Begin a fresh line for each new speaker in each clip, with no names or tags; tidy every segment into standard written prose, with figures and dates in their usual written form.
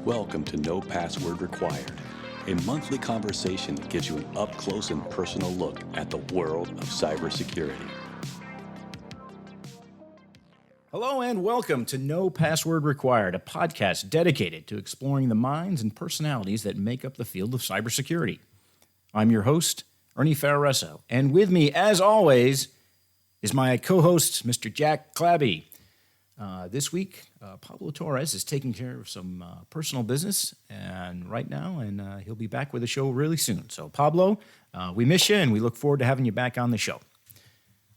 Welcome to No Password Required, a monthly conversation that gives you an up-close and personal look at the world of cybersecurity.
Hello and welcome to No Password Required, a podcast dedicated to exploring the minds and personalities that make up the field of cybersecurity. I'm your host, Ernie Fareeduddin, and with me, as always, is my co-host, Mr. Jack Clabby. This week, Pablo Torres is taking care of some personal business and he'll be back with the show really soon. So, Pablo, we miss you, and we look forward to having you back on the show.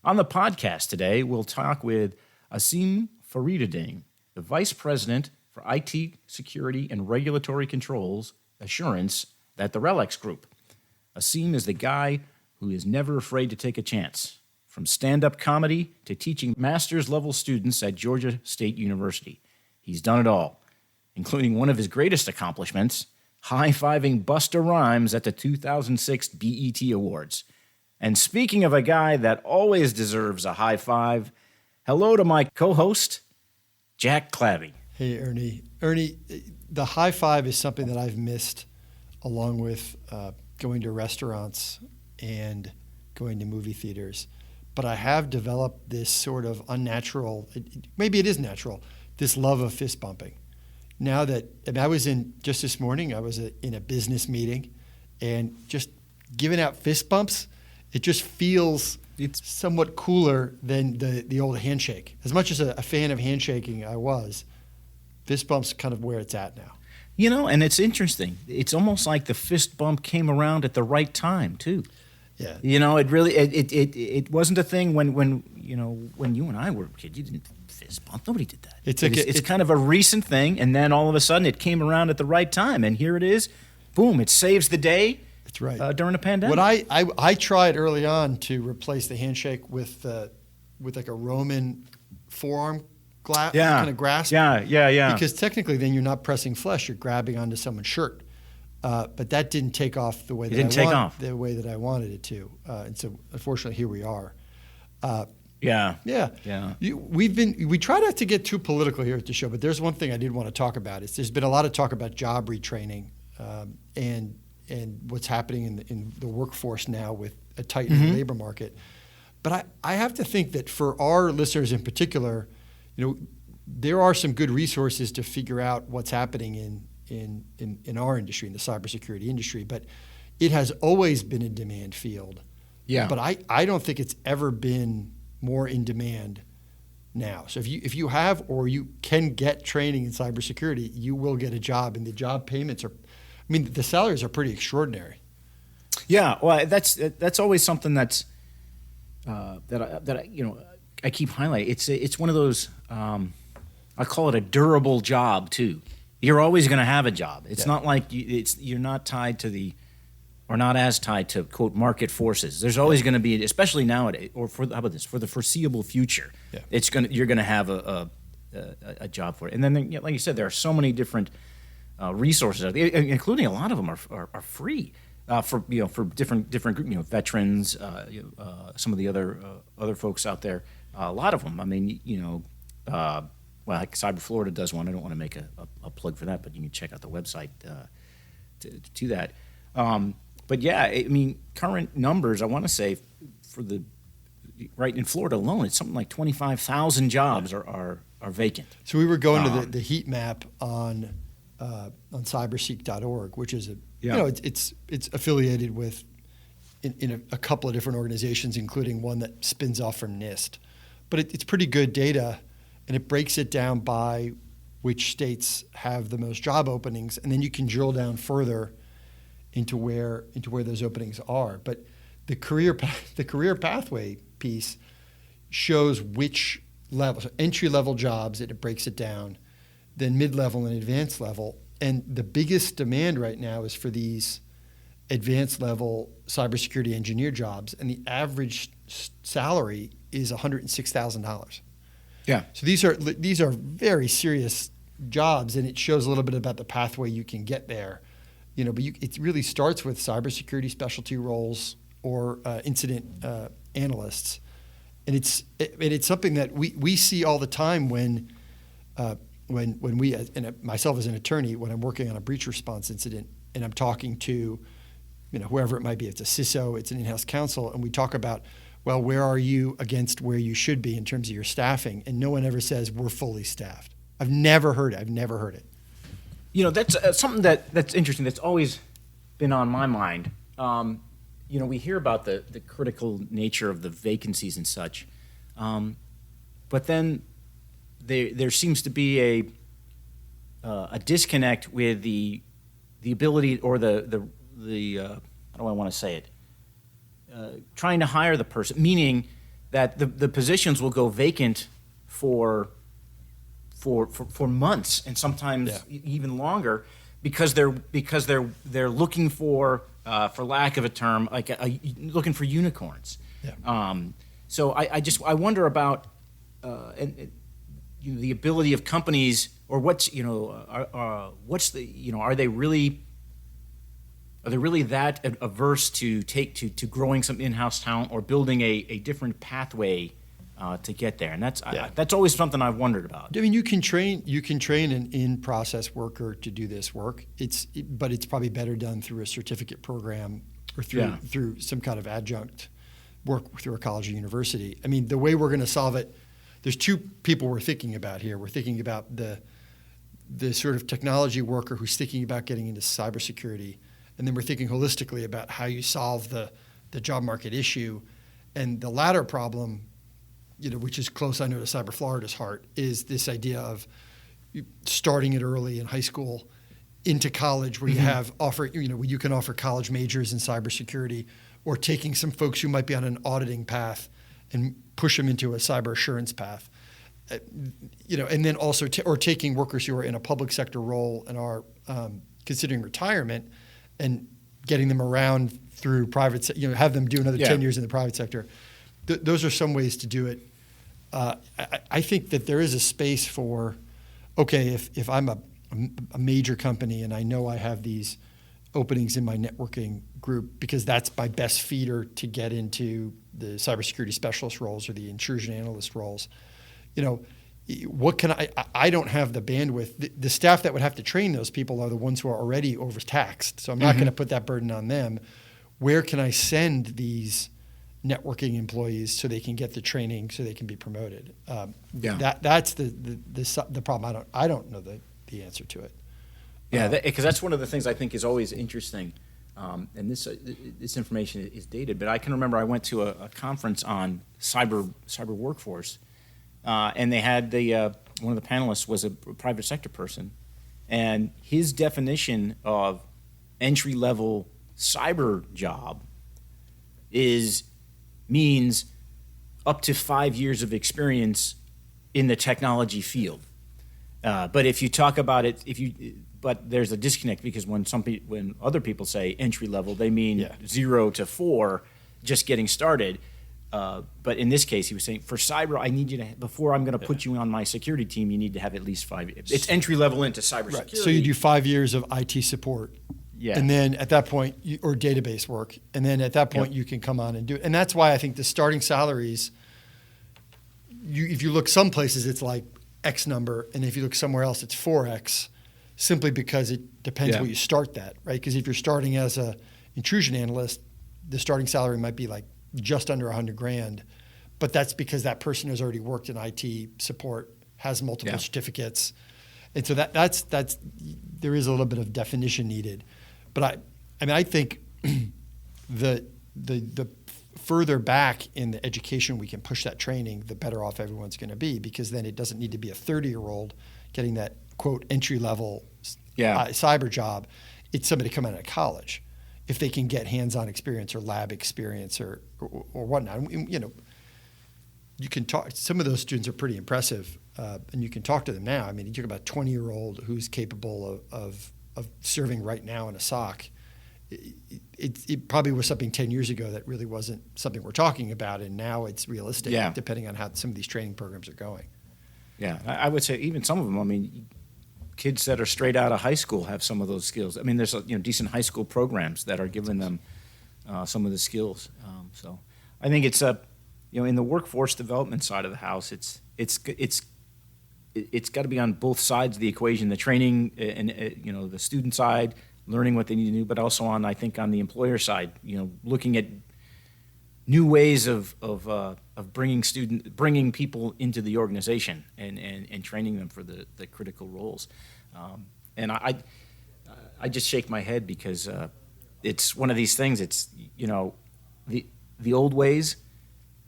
On the podcast today, we'll talk with Asim Fareeduddin, the Vice President for IT Security and Regulatory Controls Assurance at the RELX Group. Asim is the guy who is never afraid to take a chance, from stand-up comedy to teaching master's-level students at Georgia State University. He's done it all, including one of his greatest accomplishments, high-fiving Busta Rhymes at the 2006 B.E.T. Awards. And speaking of a guy that always deserves a high five, hello to my co-host, Jack Clabby.
Hey, Ernie. Ernie, the high five is something that I've missed, along with going to restaurants and going to movie theaters. But I have developed this sort of unnatural, maybe it is natural, this love of fist bumping. Now that, and I was just this morning, I was in a business meeting, and just giving out fist bumps, it just feels somewhat cooler than the old handshake. As much as a fan of handshaking I was, fist bump's kind of where it's at now.
You know, and it's interesting. It's almost like the fist bump came around at the right time, too.
Yeah.
You know, it really it wasn't a thing when you and I were kids. You didn't fist bump. Nobody did that. It's kind of a recent thing, and then all of a sudden it came around at the right time, and here it is. Boom! It saves the day.
That's right.
During a pandemic.
What I tried early on to replace the handshake with like a Roman forearm kind of grasp.
Yeah.
Because technically, then you're not pressing flesh; you're grabbing onto someone's shirt. But that didn't take off the way that I wanted it to, and so unfortunately here we are.
Yeah.
We try not to get too political here at the show, but there's one thing I did want to talk about. There's been a lot of talk about job retraining and what's happening in the workforce now with a tightening labor market. But I have to think that for our listeners in particular, there are some good resources to figure out what's happening in our industry, in the cybersecurity industry, but it has always been a demand field.
Yeah.
But I don't think it's ever been more in demand now. So if you have or you can get training in cybersecurity, you will get a job, and the job payments the salaries are pretty extraordinary.
Yeah. Well, that's always something that's I keep highlighting. It's one of those I call it a durable job too. You're always going to have a job. It's not like you're not tied to not as tied to, quote, market forces. There's always going to be, especially nowadays, or for the foreseeable future, you're going to have a job for it. And then, like you said, there are so many different resources out there, including a lot of them are free for different veterans, some of the other folks out there. A lot of them. Well, like Cyber Florida does one. I don't want to make a plug for that, but you can check out the website to that. But yeah, current numbers, I want to say, right in Florida alone, it's something like 25,000 jobs are vacant.
So we were going to the heat map on cyberseek.org, which is it's affiliated with in a couple of different organizations, including one that spins off from NIST. But it's pretty good data. And it breaks it down by which states have the most job openings, and then you can drill down further into where those openings are. But the career pathway piece shows which level, so entry-level jobs, and it breaks it down, then mid-level and advanced level. And the biggest demand right now is for these advanced level cybersecurity engineer jobs, and the average salary is $106,000.
Yeah.
So these are very serious jobs, and it shows a little bit about the pathway you can get there. But it really starts with cybersecurity specialty roles or incident analysts, and it's something that we see all the time when when we, and myself as an attorney, when I'm working on a breach response incident and I'm talking to, whoever it might be, it's a CISO, it's an in-house counsel, and we talk about, well, where are you against where you should be in terms of your staffing? And no one ever says we're fully staffed. I've never heard it.
That's something that's interesting. That's always been on my mind. We hear about the critical nature of the vacancies and such, but then there seems to be a disconnect with the ability or the how do I want to say it? Trying to hire the person, meaning that the positions will go vacant for months and sometimes even longer because they're looking for lack of a term, looking for unicorns. Yeah. So I wonder about the ability of companies, or are they really that averse to growing some in-house talent or building a different pathway to get there? And that's always something I've wondered about.
I mean, you can train an in-process worker to do this work. But it's probably better done through a certificate program or through some kind of adjunct work through a college or university. I mean, the way we're going to solve it, there's two people we're thinking about here. We're thinking about the sort of technology worker who's thinking about getting into cybersecurity, and then we're thinking holistically about how you solve the job market issue. And the latter problem, which is close, I know, to Cyber Florida's heart, is this idea of starting it early in high school into college, where you have where you can offer college majors in cybersecurity, or taking some folks who might be on an auditing path and push them into a cyber assurance path. And then also or taking workers who are in a public sector role and are considering retirement and getting them around through private, have them do another 10 years in the private sector. Those are some ways to do it. I think that there is a space for, okay, if I'm a major company and I know I have these openings in my networking group because that's my best feeder to get into the cybersecurity specialist roles or the intrusion analyst roles, what can I don't have the bandwidth. The staff that would have to train those people are the ones who are already overtaxed. So I'm not going to put that burden on them. Where can I send these networking employees so they can get the training so they can be promoted? That's the problem. I don't know the answer to it.
Yeah, because that's one of the things I think is always interesting. And this information is dated, but I can remember I went to a conference on cyber workforce. And they had one of the panelists was a private sector person, and his definition of entry-level cyber job means up to 5 years of experience in the technology field. But if you talk about it, but there's a disconnect because when other people say entry-level, they mean 0 to 4, just getting started. But in this case, he was saying, for cyber, I need you to, before I'm going to put you on my security team, you need to have at least 5 years. It's entry level into cybersecurity. Right.
So you do 5 years of IT support. Yeah. And then at that point, or database work. And then at that point, you can come on and do it. And that's why I think the starting salaries, if you look some places, it's like X number. And if you look somewhere else, it's 4X, simply because it depends where you start that, right? Because if you're starting as a intrusion analyst, the starting salary might be like just under $100,000, but that's because that person has already worked in IT support, has multiple certificates, and so that's there is a little bit of definition needed. But I think the further back in the education we can push that training, the better off everyone's going to be, because then it doesn't need to be a 30-year-old getting that quote entry level cyber job. It's somebody coming out of college. If they can get hands-on experience or lab experience or whatnot, you can talk. Some of those students are pretty impressive, and you can talk to them now. I mean, you talk about a 20-year-old who's capable of serving right now in a SOC. It probably was something 10 years ago that really wasn't something we're talking about, and now it's realistic, depending on how some of these training programs are going.
Yeah, I would say even some of them. I mean, kids that are straight out of high school have some of those skills. I mean, there's decent high school programs that are giving them some of the skills. So I think it's in the workforce development side of the house, it's it's got to be on both sides of the equation, the training and the student side, learning what they need to do, but also on the employer side, looking at new ways of bringing people into the organization and training them for the critical roles. And I just shake my head because it's one of these things. It's the old ways,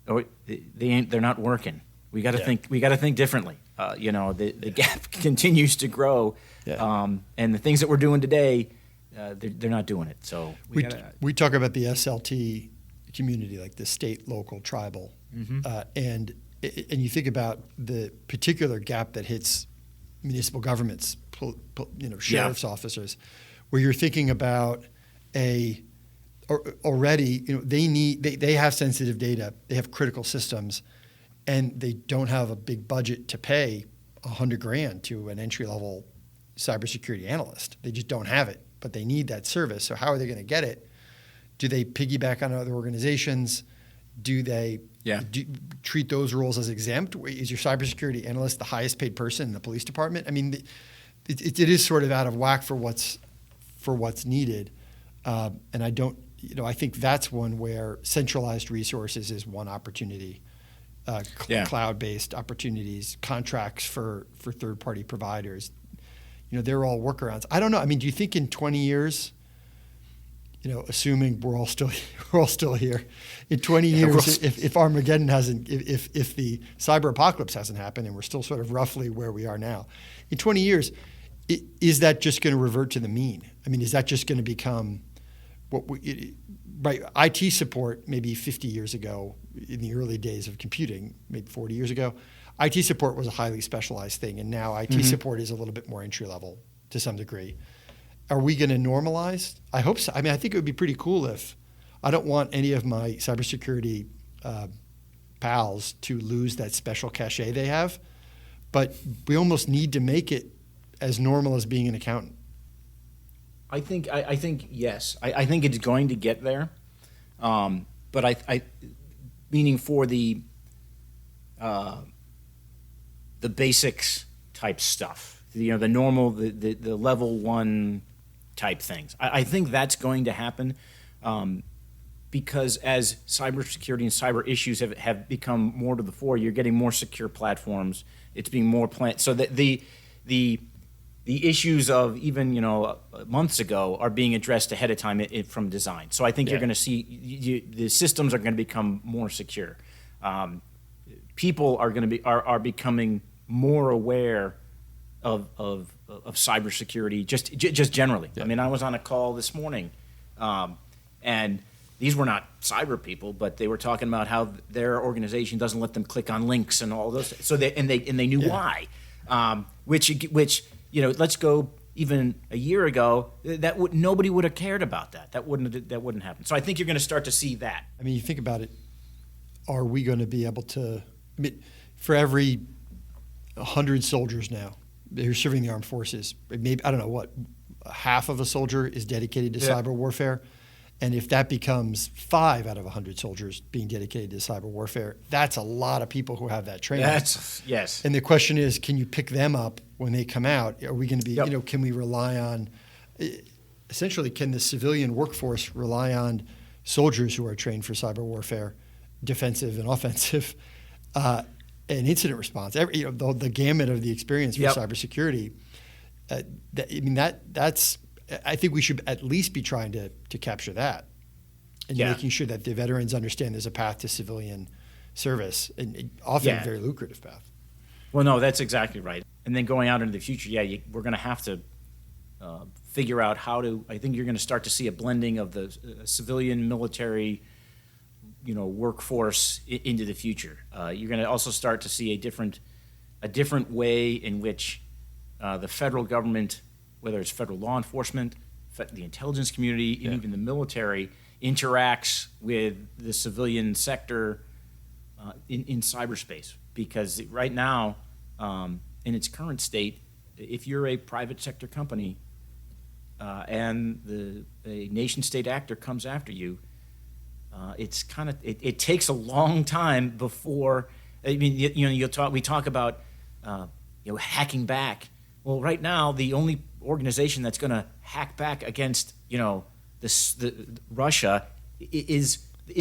they're not working. We got to think. We got to think differently. The gap continues to grow, and the things that we're doing today, they're not doing it. So
we talk about the SLT community, like the state, local, tribal, and you think about the particular gap that hits municipal governments, sheriff's officers, where you're thinking about already, they have sensitive data, they have critical systems, and they don't have a big budget to pay $100,000 to an entry-level cybersecurity analyst. They just don't have it, but they need that service. So how are they going to get it? Do they piggyback on other organizations? Do they treat those roles as exempt? Is your cybersecurity analyst the highest paid person in the police department? I mean, it is sort of out of whack for what's needed, and I think that's one where centralized resources is one opportunity. Cloud-based opportunities, contracts for third-party providers. They're all workarounds. I don't know. I mean, do you think in 20 years, assuming we're all still here, in 20 years, if Armageddon if the cyber apocalypse hasn't happened and we're still sort of roughly where we are now, in 20 years, is that just going to revert to the mean? I mean, is that just going to become IT support maybe 50 years ago, in the early days of computing, maybe 40 years ago, IT support was a highly specialized thing, and now IT support is a little bit more entry level to some degree. Are we going to normalize? I hope so. I mean, I think it would be pretty cool if I don't want any of my cybersecurity pals to lose that special cachet they have, but we almost need to make it as normal as being an accountant.
I think yes. I think it's going to get there, but I meaning for the basics type stuff, the normal, the level one type things. I think that's going to happen because as cybersecurity and cyber issues have become more to the fore, you're getting more secure platforms. It's being more planned. So that the issues of even months ago are being addressed ahead of time from design. So I think you're going to see the systems are going to become more secure. People are becoming more aware of cybersecurity just generally. Yeah. I mean, I was on a call this morning, and these were not cyber people, but they were talking about how their organization doesn't let them click on links and all those. So they knew why, which let's go even a year ago, nobody would have cared about that. That wouldn't happen. So I think you're going to start to see that.
I mean, you think about it. Are we going to be able to? I mean, for every 100 soldiers now who are serving the armed forces, maybe I don't know what, half of a soldier is dedicated to cyber warfare. And if that becomes 5 out of 100 soldiers being dedicated to cyber warfare, that's a lot of people who have that training.
Yes.
And the question is, can you pick them up when they come out? Are we going to be, can we rely on, essentially, can the civilian workforce rely on soldiers who are trained for cyber warfare, defensive and offensive, and incident response? The gamut of the experience for cybersecurity. That's. I think we should at least be trying to capture that and making sure that the veterans understand there's a path to civilian service, and often a very lucrative path.
Well, no, that's exactly right. And then going out into the future, we're going to have to figure out how to. I think you're going to start to see a blending of the civilian military, workforce into the future. You're going to also start to see a different way in which the federal government, whether it's federal law enforcement, the intelligence community, and even the military, interacts with the civilian sector in cyberspace. Because right now, in its current state, if you're a private sector company and a nation-state actor comes after you, it takes a long time before. I mean, we talk about hacking back. Well, right now, the only organization that's going to hack back against, Russia is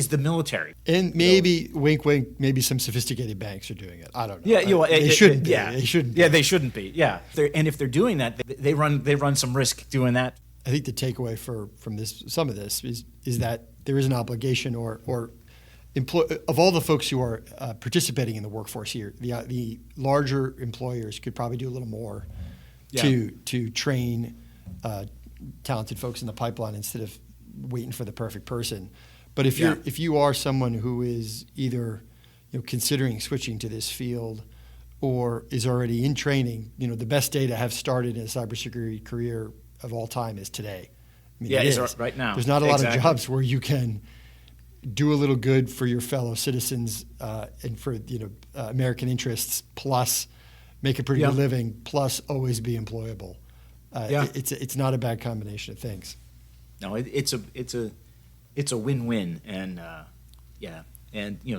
the military.
And maybe, wink, wink, maybe some sophisticated banks are doing it. I don't know.
Yeah,
they shouldn't be.
Yeah,
they shouldn't be.
Yeah, they shouldn't be. Yeah, and if they're doing that, they run some risk doing that.
I think the takeaway from some of this is that there is an obligation or of all the folks who are participating in the workforce here, the larger employers could probably do a little more to train talented folks in the pipeline instead of waiting for the perfect person. But if you are someone who is either considering switching to this field or is already in training, the best day to have started in a cybersecurity career of all time is today. I mean,
it's right now.
There's not a lot of jobs where you can do a little good for your fellow citizens and for American interests, plus make a pretty good living, plus always be employable. It's not a bad combination of things.
No, it's a win-win, and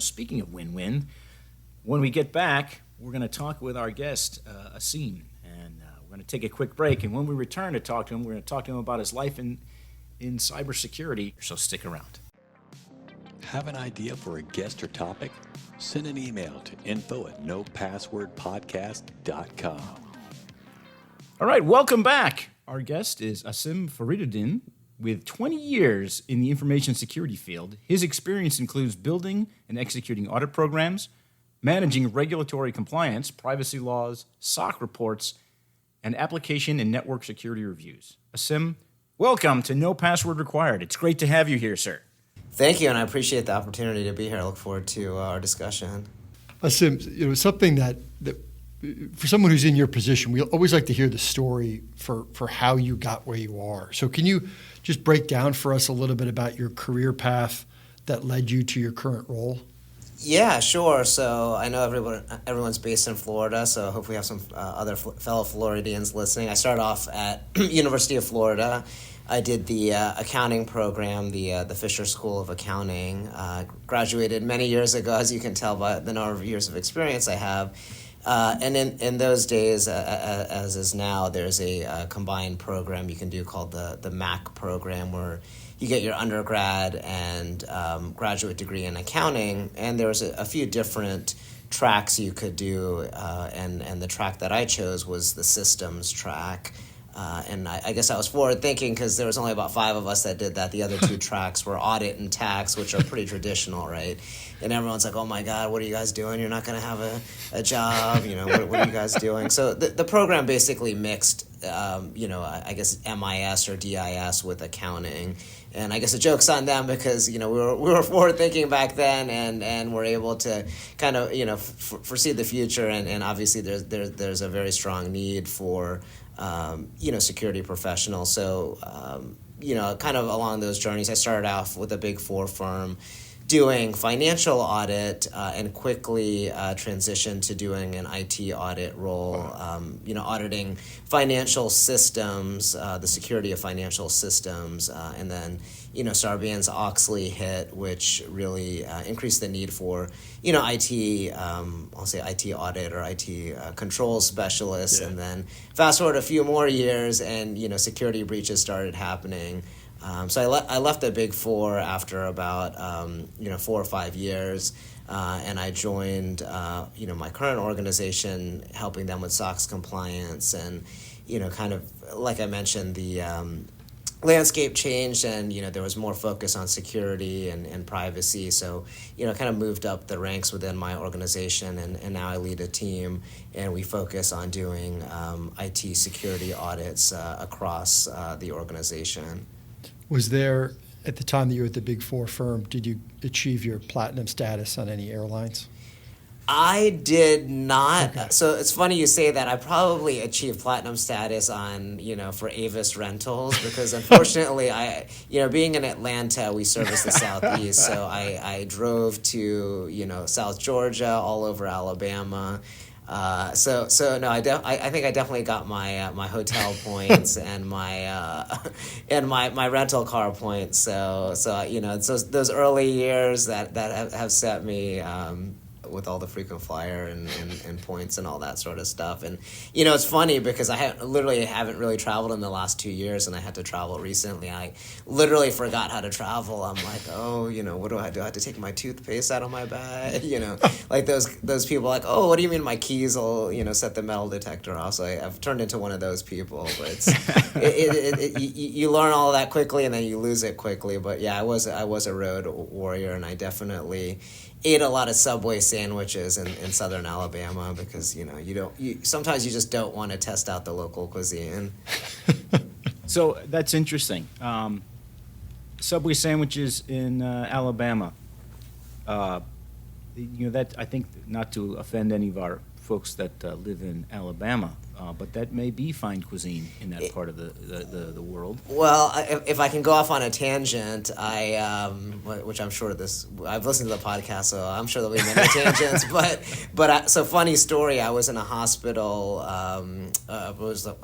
speaking of win-win, when we get back, we're going to talk with our guest Asim, and we're going to take a quick break. And when we return to talk to him, we're going to talk to him about his life in cybersecurity. So stick around.
Have an idea for a guest or topic? Send an email to info@nopasswordpodcast.com.
All right, welcome back. Our guest is Asim Fareeduddin. With 20 years in the information security field, his experience includes building and executing audit programs, managing regulatory compliance, privacy laws, SOC reports, and application and network security reviews. Asim, welcome to No Password Required. It's great to have you here, sir.
Thank you, and I appreciate the opportunity to be here. I look forward to our discussion.
Asim, something that for someone who's in your position, we always like to hear the story for how you got where you are. So can you just break down for us a little bit about your career path that led you to your current role?
Yeah, sure. So I know everyone's based in Florida, so hopefully we have some other fellow Floridians listening. I started off at University of Florida. I did the accounting program, the Fisher School of Accounting. Graduated many years ago, as you can tell by the number of years of experience I have. And in those days, as is now, there's a combined program you can do called the MAC program, where you get your undergrad and graduate degree in accounting. And there was a few different tracks you could do, and the track that I chose was the systems track. And I guess I was forward thinking because there was only about 5 of us that did that. The other 2 tracks were audit and tax, which are pretty traditional, right? And everyone's like, oh my God, what are you guys doing? You're not going to have a job. What are you guys doing? So the program basically mixed, I guess MIS or DIS with accounting. And I guess the joke's on them because, we were forward thinking back then and were able to kind of, foresee the future. And obviously there's a very strong need for security professionals. So, kind of along those journeys, I started off with a Big 4 firm doing financial audit and quickly transitioned to doing an IT audit role, auditing financial systems, the security of financial systems, and then, Sarbanes-Oxley hit, which really increased the need for, IT, I'll say IT audit or IT control specialists. Yeah. And then fast forward a few more years and, security breaches started happening. So I left the Big 4 after about 4 or 5 years, and I joined my current organization, helping them with SOX compliance, and kind of like I mentioned, the landscape changed, and there was more focus on security and privacy. So kind of moved up the ranks within my organization, and now I lead a team, and we focus on doing IT security audits across the organization.
Was there, at the time that you were at the Big 4 firm, did you achieve your platinum status on any airlines?
I did not. Okay. So it's funny you say that. I probably achieved platinum status on, for Avis Rentals, because unfortunately, being in Atlanta, we service the Southeast. So I drove to, South Georgia, all over Alabama. So no, I think I definitely got my hotel points and my rental car points. So it's those early years that have set me with all the frequent flyer and points and all that sort of stuff. And it's funny because I literally haven't really traveled in the last 2 years, and I had to travel recently. I literally forgot how to travel. I'm like, oh, what do I do? I have to take my toothpaste out of my bag. Like those people like, oh, what do you mean my keys will set the metal detector off? So I've turned into one of those people. But it's you learn all of that quickly, and then you lose it quickly. But yeah, I was a road warrior, and I definitely ate a lot of Subway sandwiches in southern Alabama because sometimes you just don't want to test out the local cuisine.
So that's interesting. Subway sandwiches in Alabama. That, I think, not to offend any of our folks that live in Alabama, but that may be fine cuisine in that part of the world.
Well, if I can go off on a tangent, which I'm sure I've listened to the podcast, so I'm sure there'll be many tangents. So funny story. I was in a hospital. I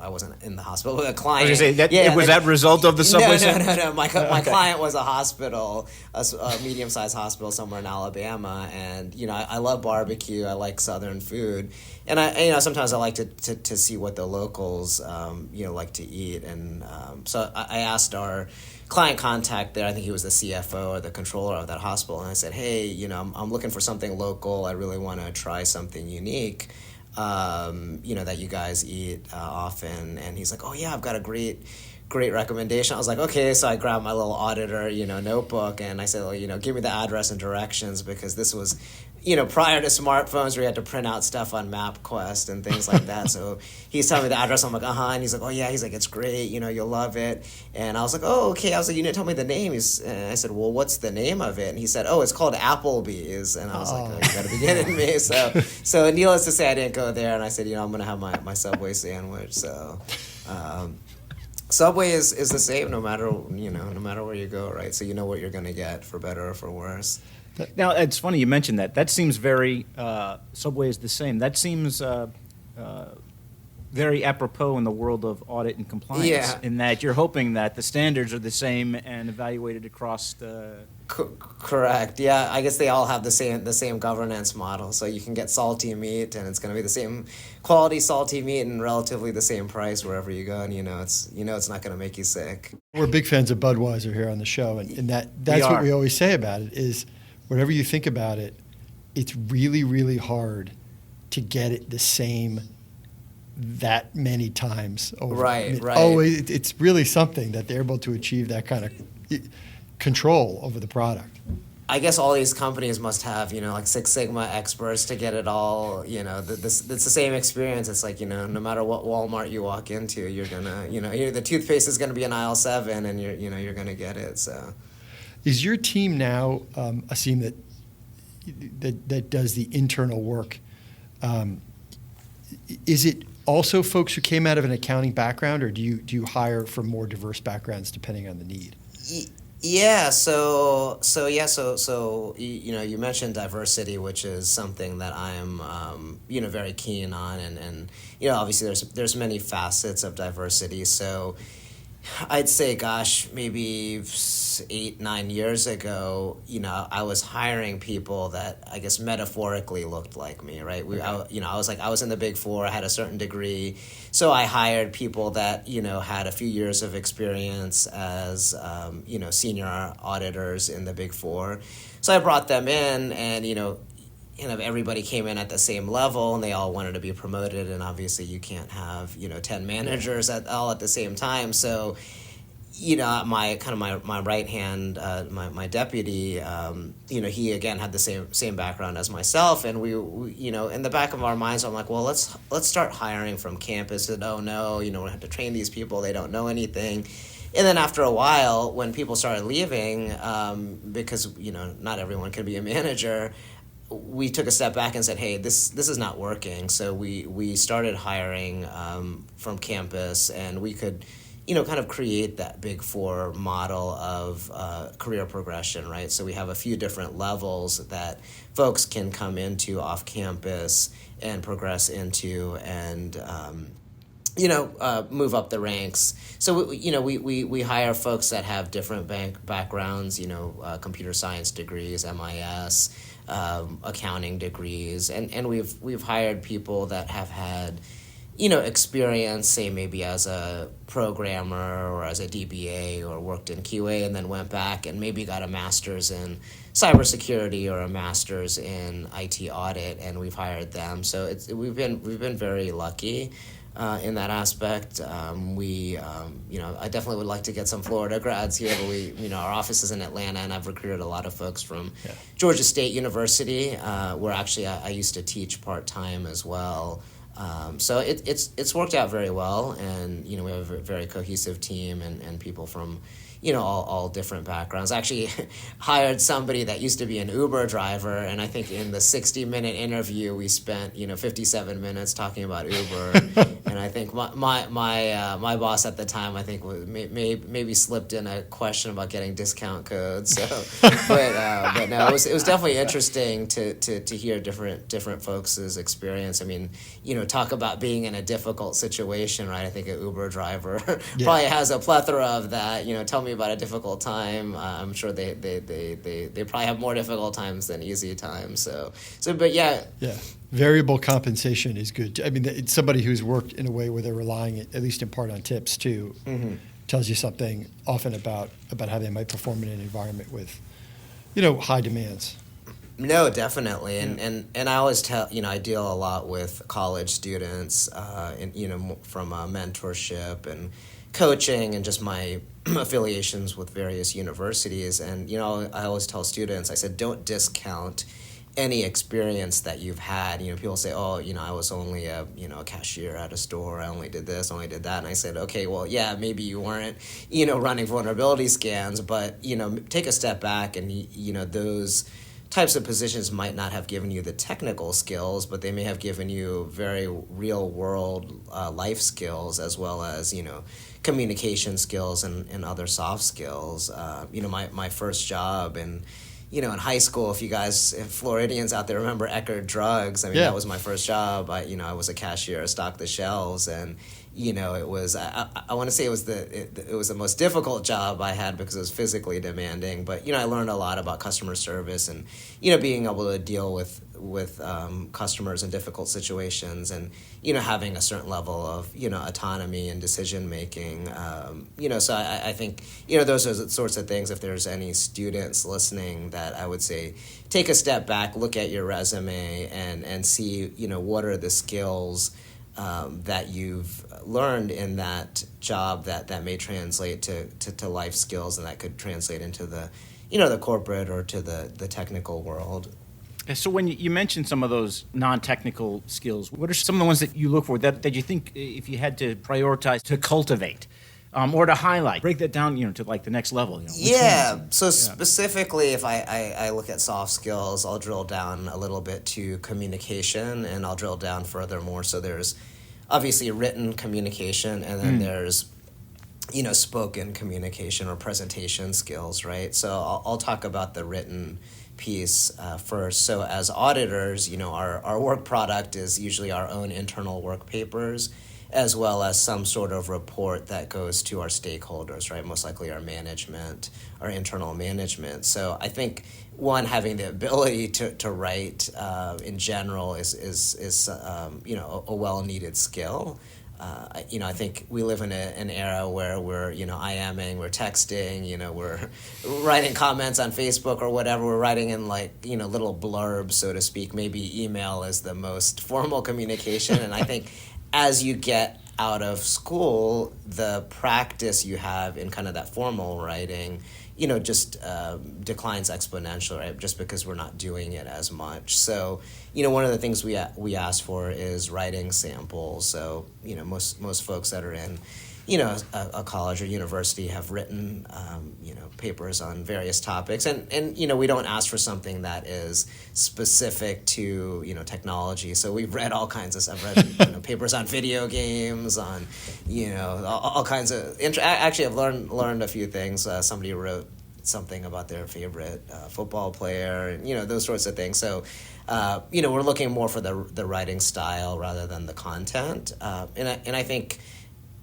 wasn't in the hospital with a client.
I was going to say, was that result of the Subway sandwich?
No. My client was a hospital, a medium-sized hospital somewhere in Alabama, and I love barbecue. I like Southern food, and I sometimes I like to see what the locals like to eat, and so I asked our client contact there, I think he was the CFO or the controller of that hospital, and I said, hey, I'm looking for something local. I really want to try something unique, that you guys eat often. And he's like, oh yeah, I've got a great recommendation. I was like, okay. So I grabbed my little auditor, notebook, and I said, well, give me the address and directions, because this was, prior to smartphones where you had to print out stuff on MapQuest and things like that. So he's telling me the address. I'm like, and he's like, oh yeah. He's like, it's great. You'll love it. And I was like, oh, okay. I was like, you didn't tell me the name. And I said, well, what's the name of it? And he said, oh, it's called Applebee's. And I was like, oh, you gotta be kidding me. So needless to say, I didn't go there. And I said, I'm gonna have my Subway sandwich. So. Subway is the same no matter where you go, right? So you know what you're going to get, for better or for worse.
Now, it's funny you mentioned that. That seems very, Subway is the same. That seems very apropos in the world of audit and compliance, in that you're hoping that the standards are the same and evaluated across the...
Correct. Yeah, I guess they all have the same governance model. So you can get salty meat, and it's going to be the same quality salty meat and relatively the same price wherever you go. And it's not going to make you sick.
We're big fans of Budweiser here on the show, and that's what we always say about it is, whatever you think about it, it's really, really hard to get it the same that many times over.
Right.
Always, it's really something that they're able to achieve that kind of control over the product.
I guess all these companies must have, like Six Sigma experts to get it all, it's the same experience. It's like, no matter what Walmart you walk into, you're gonna, the toothpaste is gonna be in aisle 7, and you're gonna get it. So,
is your team now, Asim, that does the internal work? Is it also folks who came out of an accounting background, or do you hire from more diverse backgrounds depending on the need?
Yeah, so you mentioned diversity, which is something that I'm very keen on, and obviously there's many facets of diversity. So I'd say, gosh, maybe 8-9 years ago, I was hiring people that I guess metaphorically looked like me, right? I was in the Big Four, I had a certain degree, so I hired people that had a few years of experience as senior auditors in the Big Four. So I brought them in, and everybody came in at the same level, and they all wanted to be promoted, and obviously you can't have 10 managers all at the same time. So my right hand, my deputy, he again had the same background as myself, and we in the back of our minds, I'm like, well, let's start hiring from campus. And oh no, we have to train these people, they don't know anything. And then after a while, when people started leaving, because not everyone could be a manager, we took a step back and said, hey, this is not working. So we started hiring from campus, and we could kind of create that Big Four model of career progression, right? So we have a few different levels that folks can come into off campus and progress into, and move up the ranks. So we hire folks that have different backgrounds, computer science degrees, MIS, accounting degrees, and we've hired people that have had experience, say maybe as a programmer or as a DBA or worked in QA and then went back and maybe got a master's in cybersecurity or a master's in IT audit, and we've hired them. So we've been very lucky in that aspect. I definitely would like to get some Florida grads here, but our office is in Atlanta, and I've recruited a lot of folks from Georgia State University, where actually I used to teach part-time as well. So it's worked out very well, and we have a very cohesive team and people from all different backgrounds. I actually hired somebody that used to be an Uber driver, and I think in the 60-minute interview we spent 57 minutes talking about Uber. And I think my boss at the time, I think maybe slipped in a question about getting discount codes. So, but no, it was definitely interesting to hear different folks' experience. I mean, talk about being in a difficult situation, right? I think an Uber driver probably has a plethora of that. Tell me about a difficult time. I'm sure they probably have more difficult times than easy times. So, but yeah.
Variable compensation is good. I mean, it's somebody who's worked in a way where they're relying, at least in part, on tips too. Mm-hmm. Tells you something often about how they might perform in an environment with, high demands.
No, definitely, and I always tell I deal a lot with college students, and from mentorship and coaching and just my affiliations with various universities, and I always tell students, I said, don't discount any experience that you've had. People say, oh, I was only a cashier at a store, I only did this, only did that, and I said, okay, well, yeah, maybe you weren't running vulnerability scans, but take a step back, and those types of positions might not have given you the technical skills, but they may have given you very real world life skills, as well as communication skills and other soft skills. My first job in high school, if Floridians out there remember Eckerd Drugs, that was my first job. I was a cashier, I stocked the shelves, and it was, I want to say it was the most difficult job I had because it was physically demanding, but I learned a lot about customer service and being able to deal with customers in difficult situations, and having a certain level of autonomy and decision making. So I think those are the sorts of things. If there's any students listening, that I would say take a step back, look at your resume, and see what are the skills that you've learned in that job that may translate to life skills, and that could translate into the the corporate or to the technical world.
So when you mentioned some of those non-technical skills, what are some of the ones that you look for that you think, if you had to prioritize, to cultivate or to highlight, break that down to like the next level?
Specifically, if I look at soft skills, I'll drill down a little bit to communication, and I'll drill down furthermore. So there's obviously written communication, and then there's spoken communication or presentation skills, right? So I'll talk about the written piece first. So as auditors, our work product is usually our own internal work papers, as well as some sort of report that goes to our stakeholders, right? Most likely our management, our internal management. So I think having the ability to write in general is a well-needed skill. I think we live in an era where we're, IMing, we're texting, we're writing comments on Facebook or whatever. We're writing in little blurbs, so to speak. Maybe email is the most formal communication. And I think as you get out of school, the practice you have in kind of that formal writing, just declines exponentially, right? Just because we're not doing it as much. So, one of the things we ask for is writing samples. So, most folks that are in, a college or university have written, papers on various topics. And we don't ask for something that is specific to, technology. So we've read all kinds of stuff. I've read papers on video games, on, all kinds of... Actually, I've learned a few things. Somebody wrote something about their favorite football player, and, those sorts of things. So, we're looking more for the writing style rather than the content. And I think...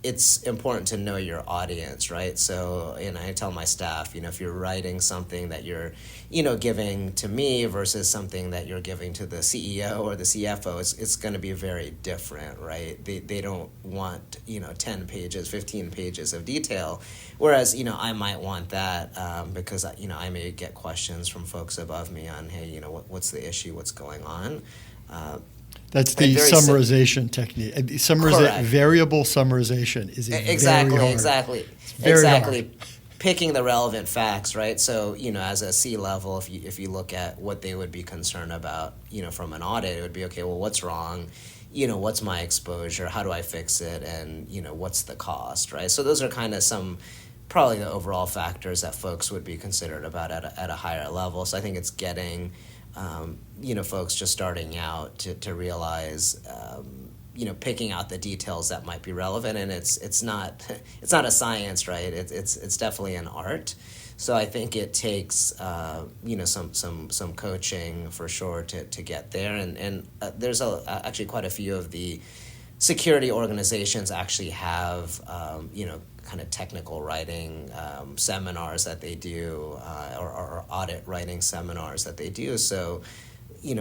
it's important to know your audience, right? So, I tell my staff, if you're writing something that you're, giving to me versus something that you're giving to the CEO or the CFO, it's going to be very different, right? They don't want, 10 pages, 15 pages of detail, whereas, I might want that because, I may get questions from folks above me on, hey, what's the issue, what's going on?
That's the summarization technique. Variable summarization is
exactly
very hard.
Exactly. Picking the relevant facts, right? So, as a C-level, if you look at what they would be concerned about, from an audit, it would be, okay, well, what's wrong? What's my exposure? How do I fix it? And, what's the cost, right? So those are kind of probably the overall factors that folks would be considered about at a higher level. So I think it's getting folks just starting out to realize, picking out the details that might be relevant, and it's not a science, right? It's definitely an art. So I think it takes some coaching for sure to get there, and there's actually quite a few of the security organizations actually have kind of technical writing seminars that they do, or audit writing seminars that they do. So,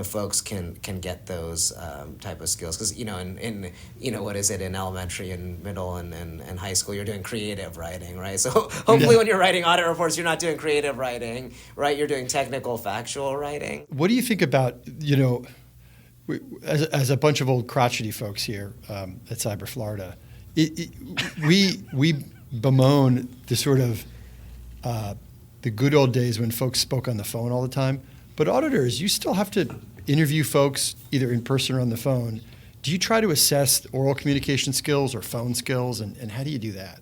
folks can get those type of skills because in what is it, in elementary and middle and high school, you're doing creative writing, right? So hopefully when you're writing audit reports, you're not doing creative writing, right? You're doing technical, factual writing.
What do you think about as a bunch of old crotchety folks here at Cyber Florida? We bemoan the sort of the good old days when folks spoke on the phone all the time. But auditors, you still have to interview folks either in person or on the phone. Do you try to assess oral communication skills or phone skills, and how do you do that?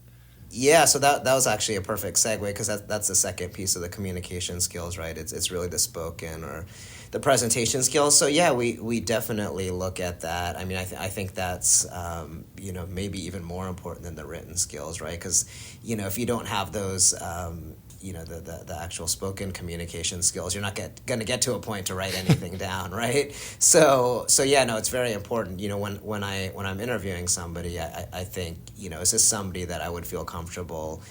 Yeah, so that was actually a perfect segue because that's the second piece of the communication skills, right? It's really the spoken or the presentation skills. So yeah, we definitely look at that. I mean, I think that's maybe even more important than the written skills, right? Because if you don't have those the actual spoken communication skills, you're not going to get to a point to write anything down, right? So yeah, no, it's very important. When I'm interviewing somebody, I think is this somebody that I would feel comfortable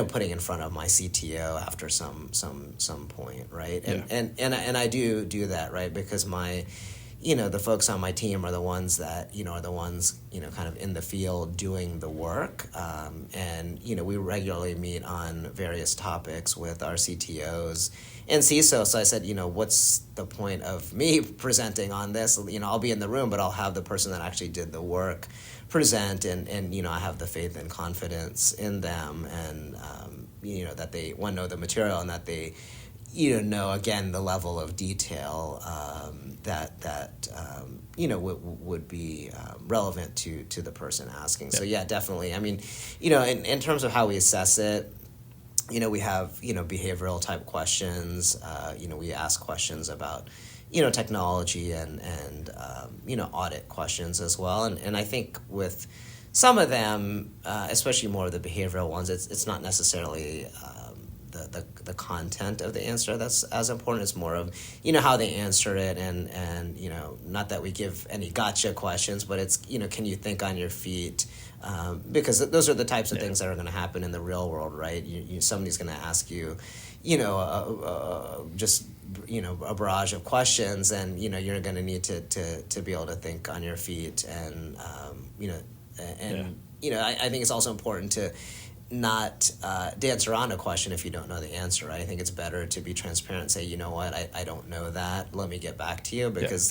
putting in front of my CTO after some point, right? And I do that, right? Because my the folks on my team are the ones that kind of in the field doing the work, and we regularly meet on various topics with our CTOs and CISO. So I said, what's the point of me presenting on this? I'll be in the room, but I'll have the person that actually did the work present, and I have the faith and confidence in them, and that they know the material, and that they know again the level of detail that would be relevant to the person asking. Yeah. So yeah, definitely. I mean, in terms of how we assess it, we have behavioral type questions. We ask questions about technology and audit questions as well. And I think with some of them, especially more of the behavioral ones, it's not necessarily the content of the answer that's as important. It's more of how they answer it, and not that we give any gotcha questions, but it's can you think on your feet, because those are the types of things that are going to happen in the real world, right? Somebody's going to ask you just a barrage of questions, and you're going to need to be able to think on your feet, and I think it's also important to not dance around a question if you don't know the answer, right? I think it's better to be transparent and say, you know what, I don't know that. Let me get back to you, because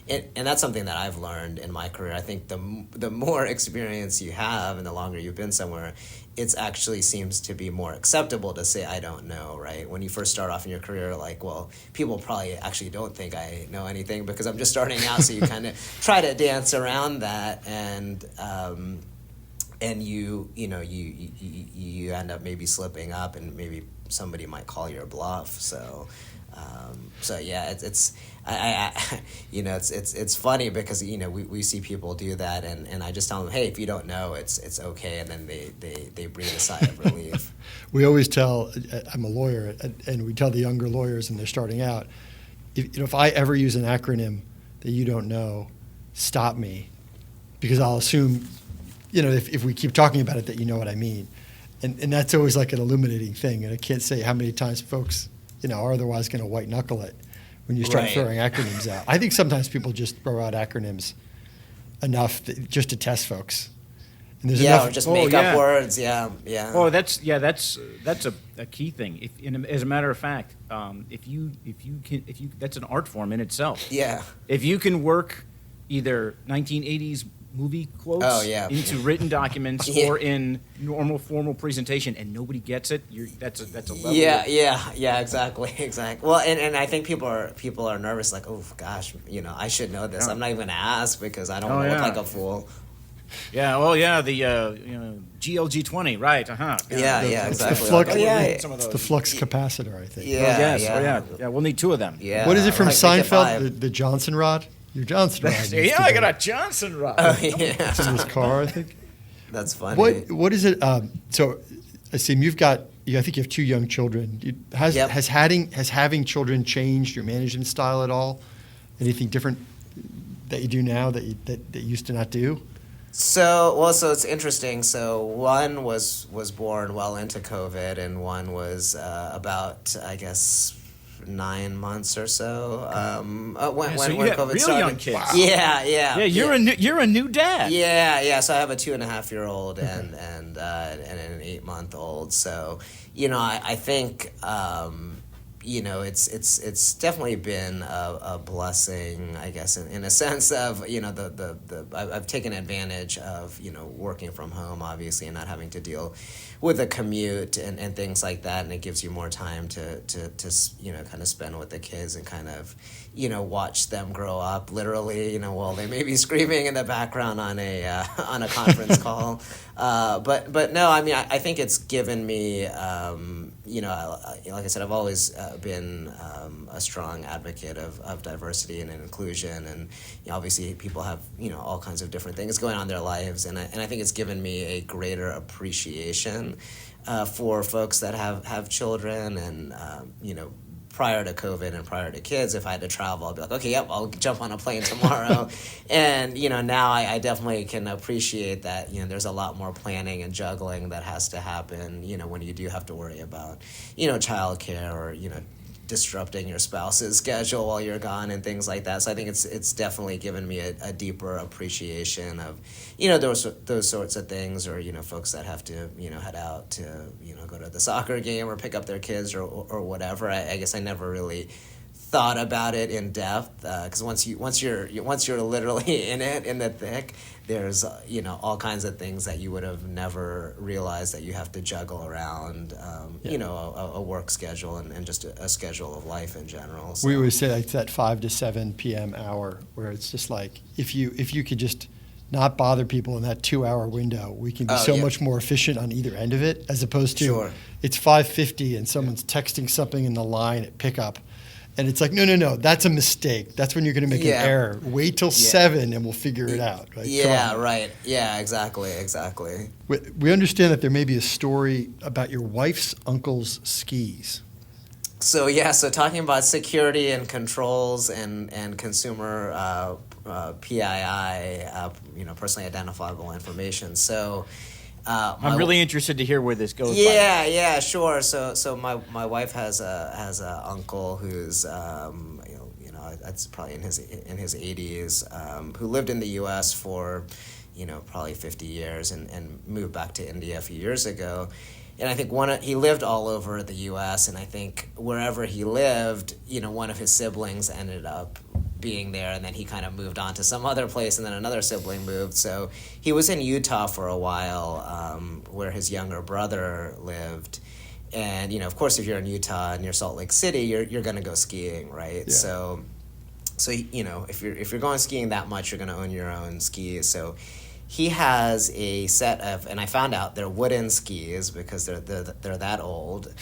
and that's something that I've learned in my career. I think the more experience you have and the longer you've been somewhere, it actually seems to be more acceptable to say, I don't know, right? When you first start off in your career, like, well, people probably actually don't think I know anything because I'm just starting out, so you kind of try to dance around that, and you end up maybe slipping up, and maybe somebody might call your bluff. So yeah, it's funny because we see people do that, and I just tell them, hey, if you don't know, it's okay, and then they breathe a sigh of relief.
We always tell, I'm a lawyer, and we tell the younger lawyers, and they're starting out, if I ever use an acronym that you don't know, stop me, because I'll assume if we keep talking about it, that you know what I mean. And that's always like an illuminating thing. And I can't say how many times folks, are otherwise going to white knuckle it when you start
Right.
throwing acronyms out. I think sometimes people just throw out acronyms enough just to test folks. And there's enough.
Or just make up words. Yeah.
Oh, that's a key thing. As a matter of fact, if you that's an art form in itself.
Yeah.
If you can work either 1980s movie quotes into written documents or in normal formal presentation, and nobody gets it, that's a level.
Yeah, exactly. Well, and I think people are nervous, like, oh gosh, I should know this. I'm not even gonna ask because I don't want to look like a fool.
Yeah, well, yeah, the GLG20, right?
Yeah,
It's
exactly.
the flux,
Some of
it's the flux capacitor, I think.
Yeah, we'll need two of them.
Yeah.
What is it from
Like, make it
Seinfeld?
five.
The Johnson rod? Your Johnson rod.
Yeah, I got a Johnson rod.
Oh, yeah.
It's in his car, I think.
That's funny.
What is it? So, Asim, I think you have two young children. Has having children changed your management style at all? Anything different that you do now that you used to not do?
So it's interesting. So one was born well into COVID, and one was about, I guess, 9 months or so. When COVID
real
started.
young kids. Wow.
Yeah.
Yeah, you're a new dad.
Yeah. So I have a 2.5-year-old and an 8-month-old. So I think it's definitely been a blessing, I guess, in a sense of I've taken advantage of working from home, obviously, and not having to deal with a commute and things like that, and it gives you more time to kind of spend with the kids and kind of watch them grow up, literally, while they may be screaming in the background on a conference call. But no, I mean, I think it's given me, like I said, I've always been a strong advocate of diversity and inclusion, and obviously people have all kinds of different things going on in their lives, and I think it's given me a greater appreciation for folks that have children, and prior to COVID and prior to kids, if I had to travel, I'd be like, okay, yep, I'll jump on a plane tomorrow. And, now I definitely can appreciate that, there's a lot more planning and juggling that has to happen, when you do have to worry about, childcare or, disrupting your spouse's schedule while you're gone and things like that. So I think it's definitely given me a deeper appreciation of, those sorts of things, or, folks that have to, head out to, go to the soccer game or pick up their kids or whatever. I guess I never really thought about it in depth, because once you're literally in it, in the thick, there's all kinds of things that you would have never realized that you have to juggle around a work schedule and just a schedule of life in general. So.
We always say it's that 5 to 7 p.m. hour where it's just like if you could just not bother people in that 2-hour window, we can be much more efficient on either end of it, as opposed to it's 5:50 and someone's texting something in the line at pickup. And it's like, no, that's a mistake. That's when you're going to make an error. Wait till 7 and we'll figure it out. Right?
Yeah, right. Yeah, exactly.
We understand that there may be a story about your wife's uncle's skis.
So talking about security and controls and consumer PII, personally identifiable information. So
I'm really interested to hear where this goes.
Yeah, sure. So my wife has a uncle who's that's probably in his 80s, who lived in the U.S. for probably 50 years and moved back to India a few years ago. And I think he lived all over the U.S., and I think wherever he lived, one of his siblings ended up being there, and then he kind of moved on to some other place, and then another sibling moved. So he was in Utah for a while, where his younger brother lived. And, of course, if you're in Utah near Salt Lake City, you're going to go skiing, right? Yeah. So if you're going skiing that much, you're going to own your own skis. So he has a set of, and I found out they're wooden skis because they're that old.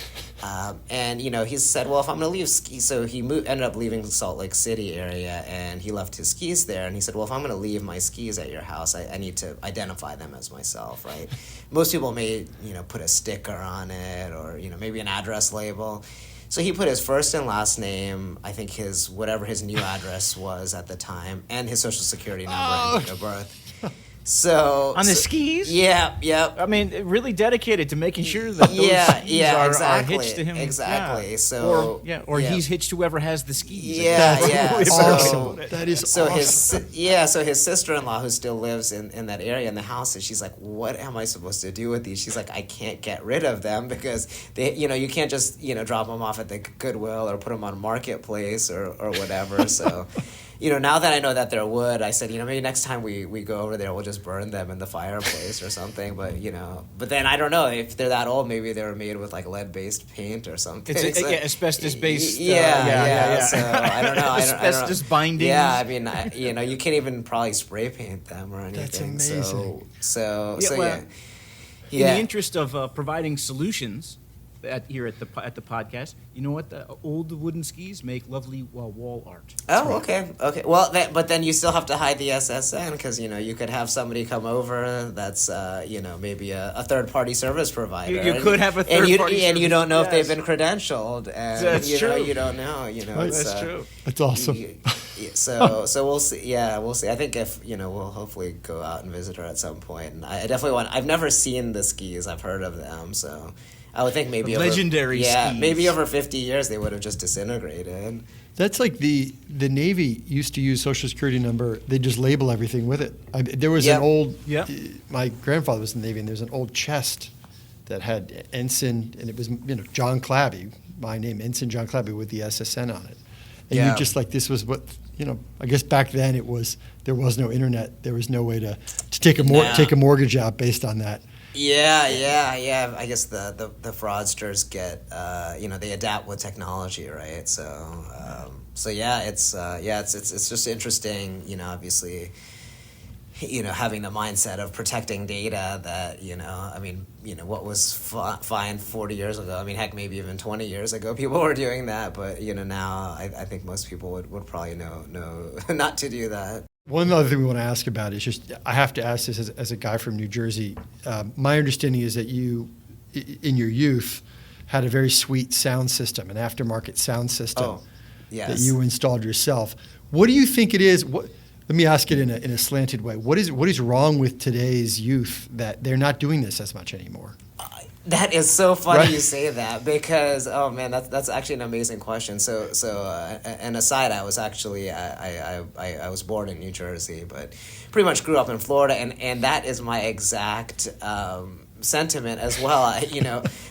And he said, well, if I'm going to leave skis, so he ended up leaving the Salt Lake City area, and he left his skis there. And he said, well, if I'm going to leave my skis at your house, I need to identify them as myself, right? Most people may put a sticker on it, or maybe an address label. So he put his first and last name, I think whatever his new address was at the time, and his social security number and date of birth. So
On the skis?
Yeah, yeah.
I mean, really dedicated to making sure that those skis are hitched to him.
Exactly.
Yeah.
So
or he's hitched whoever has the skis.
Yeah,
That's
yeah.
probably a better way to put it.
That is
So
awesome.
so his sister-in-law who still lives in that area in the house, and she's like, "What am I supposed to do with these?" She's like, "I can't get rid of them because they, you can't just drop them off at the Goodwill or put them on Marketplace or whatever." So. Now that I know that they're wood, I said, maybe next time we go over there, we'll just burn them in the fireplace or something. But, but then I don't know if they're that old, maybe they were made with like lead-based paint or something.
It's asbestos-based.
Yeah. So I don't know.
Asbestos bindings.
Yeah, I mean, you can't even probably spray paint them or anything.
That's amazing.
In the interest of providing solutions here at the podcast, you know what? The old wooden skis make lovely wall art.
Oh, okay. Well, but then you still have to hide the SSN because you could have somebody come over that's maybe a third-party service provider.
You could have a third-party,
and you don't know if they've been credentialed, and
that's true.
You don't know.
That's
true.
That's awesome.
So we'll see. Yeah, we'll see. I think if we'll hopefully go out and visit her at some point. And I definitely want. I've never seen the skis. I've heard of them. So I would think maybe
legendary skis.
Maybe over 50 years they would have just disintegrated.
That's like the Navy used to use Social Security number. They just label everything with it. There was an old. My grandfather was in the Navy, and there's an old chest that had ensign, and it was John Clabby, my name, Ensign John Clabby, with the SSN on it. And you just like, this was what I guess back then there was no internet. There was no way to take a mortgage out based on that.
Yeah. I guess the fraudsters get they adapt with technology, right? So it's just interesting, obviously, having the mindset of protecting data that, what was fine 40 years ago. I mean, heck, maybe even 20 years ago, people were doing that. But, now I think most people would probably know not to do that.
One other thing we want to ask about is just, I have to ask this as a guy from New Jersey. My understanding is that you, in your youth, had a very sweet sound system, an aftermarket sound system that you installed yourself. What do you think it is? Let me ask it in a slanted way. What is wrong with today's youth that they're not doing this as much anymore?
That is so funny you say that because that's actually an amazing question. So an aside, I was actually I was born in New Jersey, but pretty much grew up in Florida, and that is my exact sentiment as well.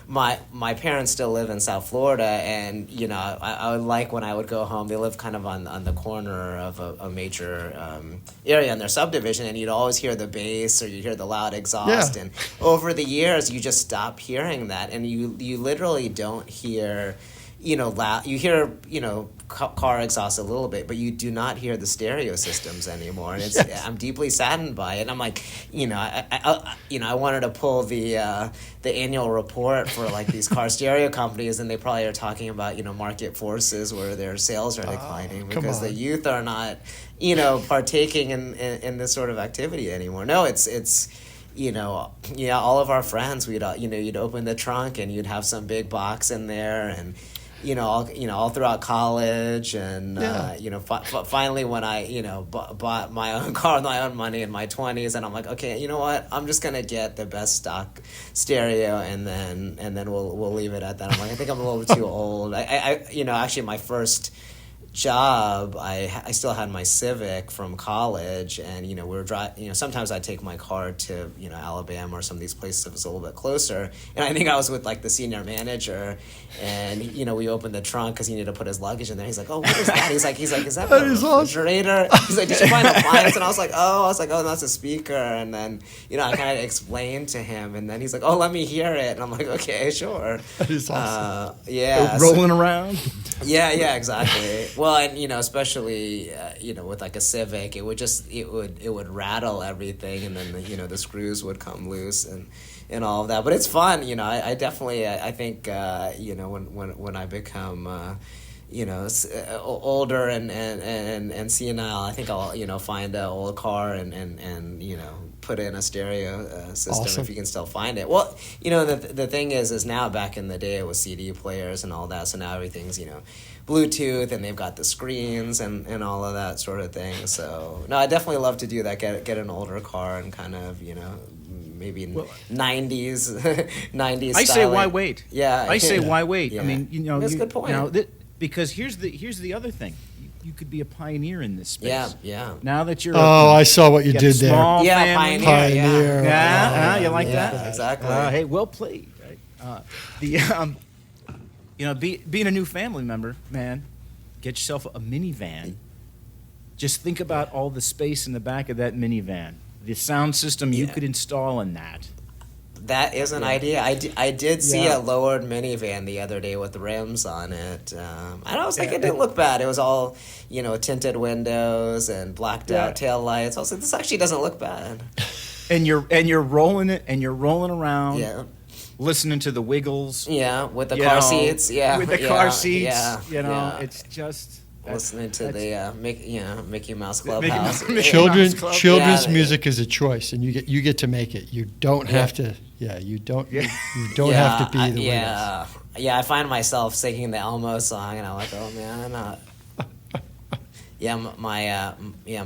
My parents still live in South Florida, and I would like when I would go home. They live kind of on the corner of a major area in their subdivision, and you'd always hear the bass or you'd hear the loud exhaust. And over the years, you just stop hearing that, and you literally don't hear. Loud. You hear, car exhaust a little bit, but you do not hear the stereo systems anymore. And I'm deeply saddened by it. And I'm like, I wanted to pull the annual report for like these car stereo companies, and they probably are talking about market forces where their sales are declining because the youth are not, partaking in this sort of activity anymore. No, it's. All of our friends, you'd open the trunk and you'd have some big box in there, and all throughout college, and finally when I bought my own car with my own money in my 20s, and I'm like, okay, you know what, I'm just gonna get the best stock stereo, and then we'll leave it at that. I'm like, I think I'm a little bit too old. I actually my first job, I still had my Civic from college, and we were driving. Sometimes I'd take my car to Alabama or some of these places that was a little bit closer, and I think I was with like the senior manager, and we opened the trunk because he needed to put his luggage in there. He's like, oh, what is that? He's like, is that a refrigerator? Awesome. He's like, did you find an appliance? And I was like, oh, that's a speaker. And then I kind of explained to him, and then he's like, oh, let me hear it. And I'm like, okay, sure.
That is awesome.
Rolling around.
Yeah, exactly. Well, and especially with like a Civic, it would rattle everything, and then the screws would come loose and all of that. But it's fun, I definitely I think when I become older and senile, I think I'll find an old car and put in a stereo system
Awesome.
if you can still find it. Well, the thing is now back in the day it was CD players and all that, so now everything's Bluetooth, and they've got the screens and all of that sort of thing. So no, I definitely love to do that. Get an older car and kind of maybe 90s 90s.
I say why wait?
Yeah,
I say why wait?
Yeah.
I mean,
That's a good point.
Because here's the other thing. You could be a pioneer in this space.
Yeah.
Now that you're
I saw what you
got
did
a
there.
small
Yeah,
family.
Pioneer.
Yeah, you like
Yeah,
that?
exactly.
Hey, well played. Right? Being a new family member, man, get yourself a minivan. Just think about all the space in the back of that minivan. The sound system you could install in that.
That is an idea. I did see
Yeah.
a lowered minivan the other day with rims on it. I was like, it didn't look bad. It was all, tinted windows and blacked out tail lights. I was like, this actually doesn't look bad.
And you're rolling it, and you're rolling around,
Yeah.
listening to the Wiggles.
Yeah, with the
you
car
know,
seats. Yeah,
with the
yeah,
car seats.
yeah.
It's just
listening to the Mickey Mouse
Mickey
Clubhouse.
Mouse- Mickey
Children's
Mouse Club.
children's
Yeah.
music is a choice, and you get to make it. You don't have to. Yeah, you don't. You don't have to be the Wiggles.
Yeah. I find myself singing the Elmo song, and I'm like, oh man, I'm not.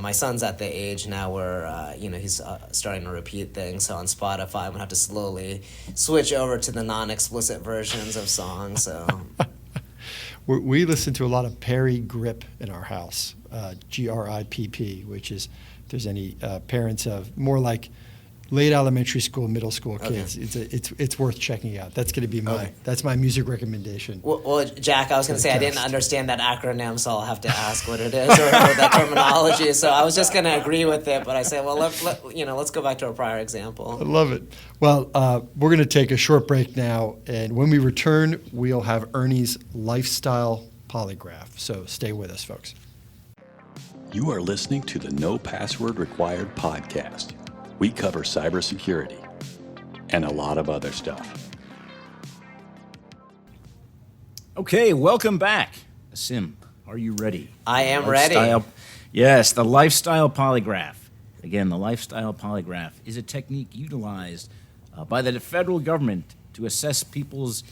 My son's at the age now where he's starting to repeat things. So on Spotify, I'm gonna have to slowly switch over to the non-explicit versions of songs. So
We listen to a lot of Perry Grip in our house, GRIPP, which is, if there's any parents of more like late elementary school, middle school kids, it's worth checking out. That's going to be that's my music recommendation.
Well, Jack, I was going to say I didn't
Podcast.
understand that acronym, so I'll have to ask what it is or that terminology. So I was just going to agree with it, but I said, well, let's go back to our prior
I
example.
love it. Well, we're going to take a short break now, and when we return, we'll have Ernie's lifestyle polygraph. So stay with us, folks.
You are listening to the No Password Required podcast. We cover cybersecurity and a lot of other stuff.
Okay, welcome back. Asim, are you ready?
I am ready.
Yes, the lifestyle polygraph. Again, the lifestyle polygraph is a technique utilized by the federal government to assess people's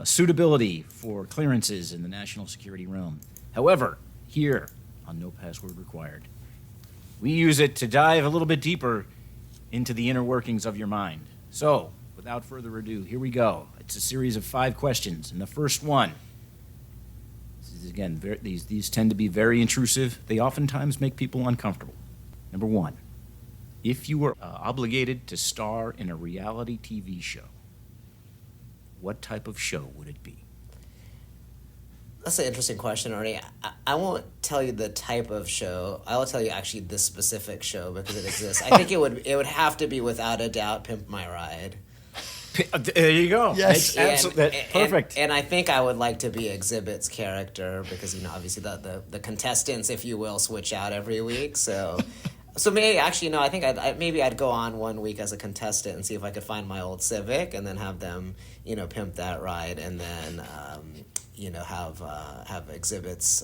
suitability for clearances in the national security realm. However, here on No Password Required, we use it to dive a little bit deeper into the inner workings of your mind. So, without further ado, here we go. It's a series of 5 questions, and the first one, this is, again, these tend to be very intrusive. They oftentimes make people uncomfortable. Number 1, if you were obligated to star in a reality TV show, what type of show would it be?
That's an interesting question, Ernie. I won't tell you the type of show. I will tell you actually this specific show because it exists. I think it would have to be without a doubt Pimp My Ride.
There you go.
Yes.
Perfect.
And I think I would like to be Exhibit's character because obviously the contestants, if you will, switch out every week. So maybe actually no. I think I'd go on one week as a contestant and see if I could find my old Civic and then have them pimp that ride and then. Have Exhibit's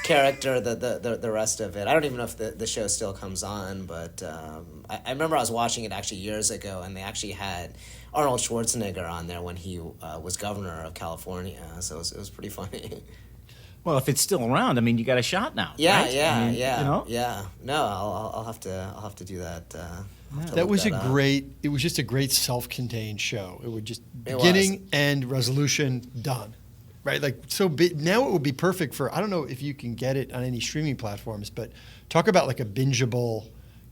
character, the rest of it. I don't even know if the show still comes on, but I remember I was watching it actually years ago, and they actually had Arnold Schwarzenegger on there when he was governor of California, so it was pretty funny.
Well, if it's still around, I mean, you got a shot now.
Yeah,
right?
yeah,
I mean,
yeah,
you know?
yeah. No, I'll have to do that.
That was
up.
it was just a great self-contained show. It would just
It
beginning, end, resolution, done. Right? Like now it would be perfect for, I don't know if you can get it on any streaming platforms, but talk about like a bingeable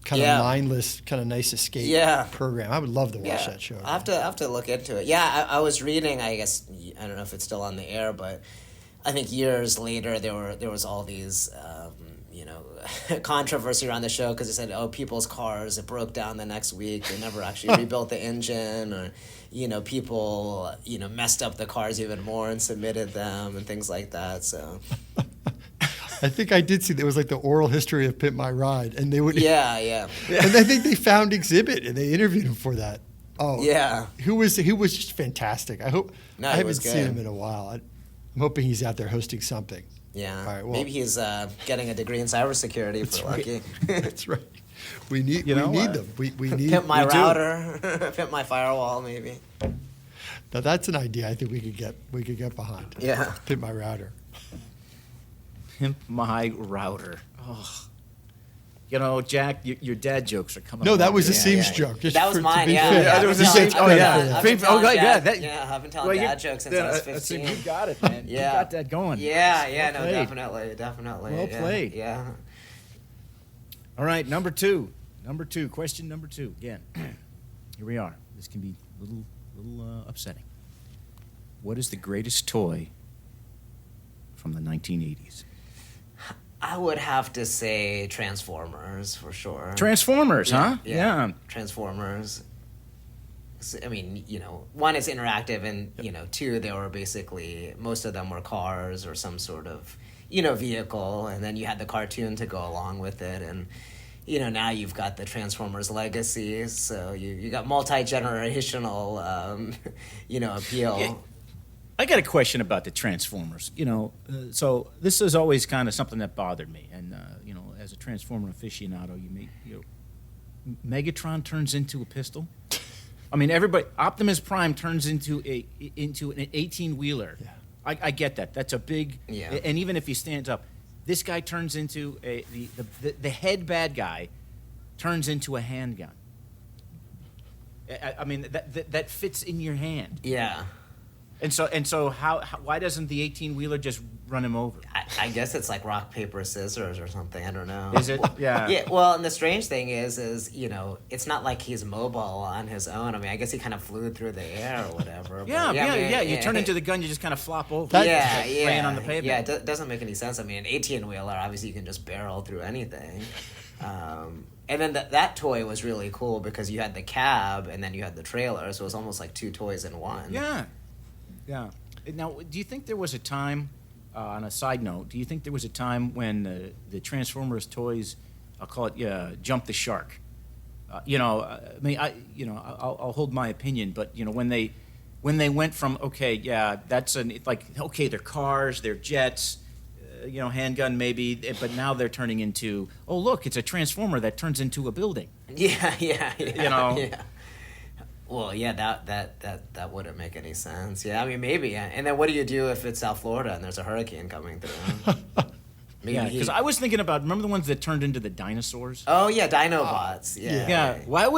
kind of mindless, kind of nice escape program. I would love to watch that show.
I have to look into it. Yeah, I was reading, I guess I don't know if it's still on the air, but I think years later there was all these controversy around the show because they said, people's cars, it broke down the next week. They never actually rebuilt the engine, or people messed up the cars even more and submitted them and things like that. So
I think I did see there was like the oral history of Pimp My Ride, and they would
yeah.
And I think they found Exhibit and they interviewed him for that. Oh
yeah,
who was just fantastic. I haven't
was
seen
good.
him in a while. I'm hoping he's out there hosting something.
Yeah.
All right, well,
maybe he's getting a degree in cybersecurity for lucky.
That's right. We need
You know,
we need them. We need.
Pimp my
we do.
router, pimp my firewall, maybe.
Now that's an idea I think we could get behind.
Yeah.
Pimp my router.
Pimp my router. Oh. You know, Jack, your dad jokes are coming.
No, that
along.
was
Yeah,
Asim's
yeah.
joke. Just
That was
to
mine,
be
yeah.
fair.
Yeah, there was
He
a
gets
Asim- oh,
credit
yeah.
for that.
I've been
Oh,
telling
yeah,
dad,
that-
yeah, I've been telling
Well, you-
dad jokes since I was
Asim,
15.
you got it, man.
Yeah.
You got that going.
Yeah, yeah,
Well
no,
played.
definitely.
Well
yeah,
played.
Yeah.
All right, number two. Question number two. Again, here we are. This can be a little upsetting. What is the greatest toy from the 1980s?
I would have to say Transformers for sure.
Transformers, huh?
Yeah. Transformers. I mean, one is interactive, and two, they were basically, most of them were cars or some sort of, vehicle, and then you had the cartoon to go along with it, and now you've got the Transformers legacy, so you got multi-generational, appeal.
Yeah. I got a question about the Transformers. So this is always kind of something that bothered me, and as a Transformer aficionado, Megatron turns into a pistol. I mean, Optimus Prime turns into an 18-wheeler.
Yeah.
I get that. That's a big.
Yeah.
And even if he stands up, this guy turns into the head bad guy turns into a handgun. I mean that fits in your hand.
Yeah.
And so why doesn't the 18-wheeler just run him over?
I guess it's like rock, paper, scissors or something. I don't know.
Is it? Yeah.
Yeah. Well, and the strange thing is it's not like he's mobile on his own. I mean, I guess he kind of flew through the air or whatever. But
Yeah. You turn into the gun, you just kind of flop over. Laying on the pavement.
Yeah, it doesn't make any sense. I mean, an 18-wheeler, obviously you can just barrel through anything. And then that toy was really cool because you had the cab and then you had the trailer, so it was almost like two toys in one.
Yeah. Yeah. Now, do you think there was a time, on a side note, do you think there was a time when the Transformers toys, I'll call it, jumped the shark? I'll hold my opinion, but when they went from they're cars, they're jets, handgun maybe, but now they're turning into, oh look, it's a Transformer that turns into a building.
Yeah.
Yeah.
Well, yeah, that wouldn't make any sense. Yeah, I mean, maybe. Yeah. And then what do you do if it's South Florida and there's a hurricane coming through?
Yeah, because I was thinking about, remember the ones that turned into the dinosaurs?
Oh yeah, Dinobots. Yeah.
Yeah. Why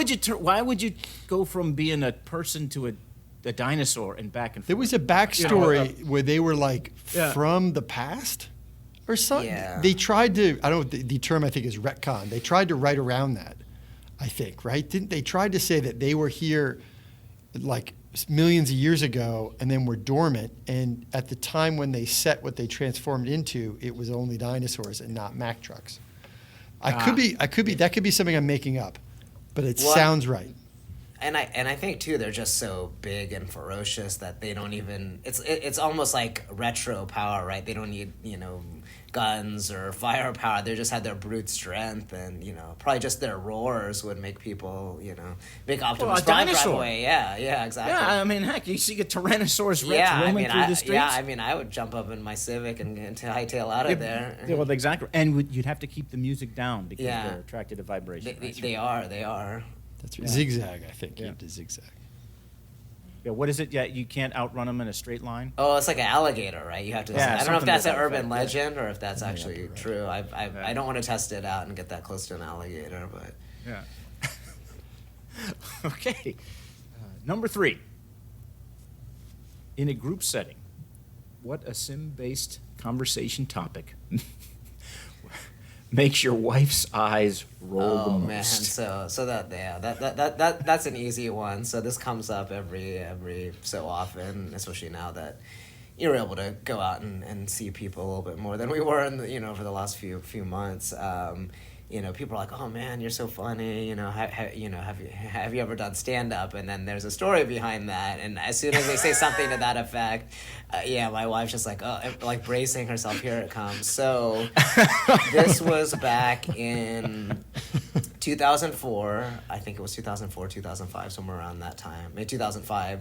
would you go from being a person to a dinosaur and back and forth?
There was a backstory where they were like from the past or something.
Yeah.
They tried to, I don't know, the term I think is retcon. They tried to write around that, I think, right? Didn't they tried to say that they were here like millions of years ago and then were dormant, and at the time when they set what they transformed into, it was only dinosaurs and not Mack trucks. I could be that could be something I'm making up, but it sounds right.
And I think too they're just so big and ferocious that they don't even it's almost like retro power, right? They don't need guns or firepower. They just had their brute strength, and probably just their roars would make people make Optimus Prime drive away. Yeah, exactly.
Yeah, I mean, heck, you see a Tyrannosaurus Rex roaming through the streets.
Yeah, I mean, I would jump up in my Civic and hightail out of there.
Yeah, well, exactly, and you'd have to keep the music down because they're attracted to vibration.
They are.
That's right. Zigzag, I think. You have to zigzag.
Yeah, what is it? Yeah, you can't outrun them in a straight line.
Oh, it's like an alligator, right? You have to.
Yeah,
I don't know if that's an
something to that
urban
effect,
legend or if that's actually true. I don't want to test it out and get that close to an alligator, but
Yeah. Okay. Number 3. In a group setting, what Asim-based conversation topic makes your wife's eyes roll the most?
man, so that's an easy one. So this comes up every so often, especially now that you're able to go out and see people a little bit more than we were in the, over the last few months. People are like, "Oh man, you're so funny." Have you ever done stand up? And then there's a story behind that. And as soon as they say something to that effect, my wife's just like, oh, like bracing herself. Here it comes. So this was back in 2004. I think it was 2004, 2005, somewhere around that time. Maybe 2005.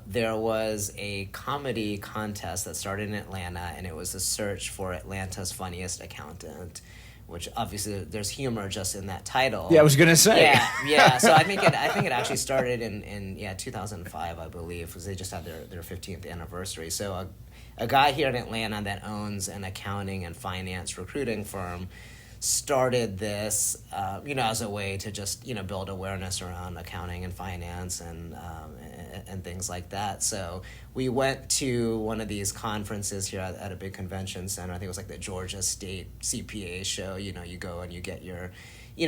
There was a comedy contest that started in Atlanta, and it was a search for Atlanta's funniest accountant, which obviously there's humor just in that title.
Yeah, I was gonna say.
Yeah. So I think it actually started in 2005, I believe, because they just had their 15th anniversary. So a guy here in Atlanta that owns an accounting and finance recruiting firm started this, as a way to just, build awareness around accounting and finance and things like that. So we went to one of these conferences here at a big convention center. I think it was like the Georgia State CPA show. You go and you get your,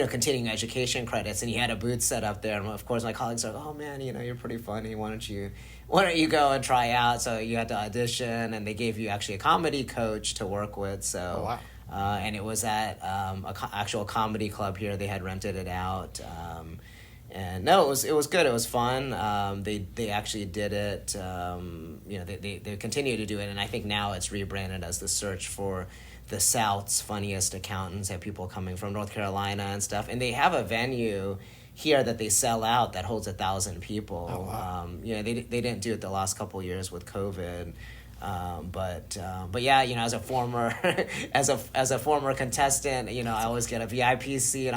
continuing education credits, and he had a booth set up there. And of course, my colleagues are like, "Oh man, you're pretty funny. Why don't you go and try out?" So you had to audition, and they gave you actually a comedy coach to work with. So.
Oh, wow.
And it was at actual comedy club here. They had rented it out, and no, it was good. It was fun. They actually did it. They continue to do it, and I think now it's rebranded as the Search for the South's Funniest Accountants. They have people coming from North Carolina and stuff, and they have a venue here that they sell out that holds 1,000 people.
Oh, wow.
They didn't do it the last couple of years with COVID. But yeah, as a former as a former contestant, I always get a VIP seat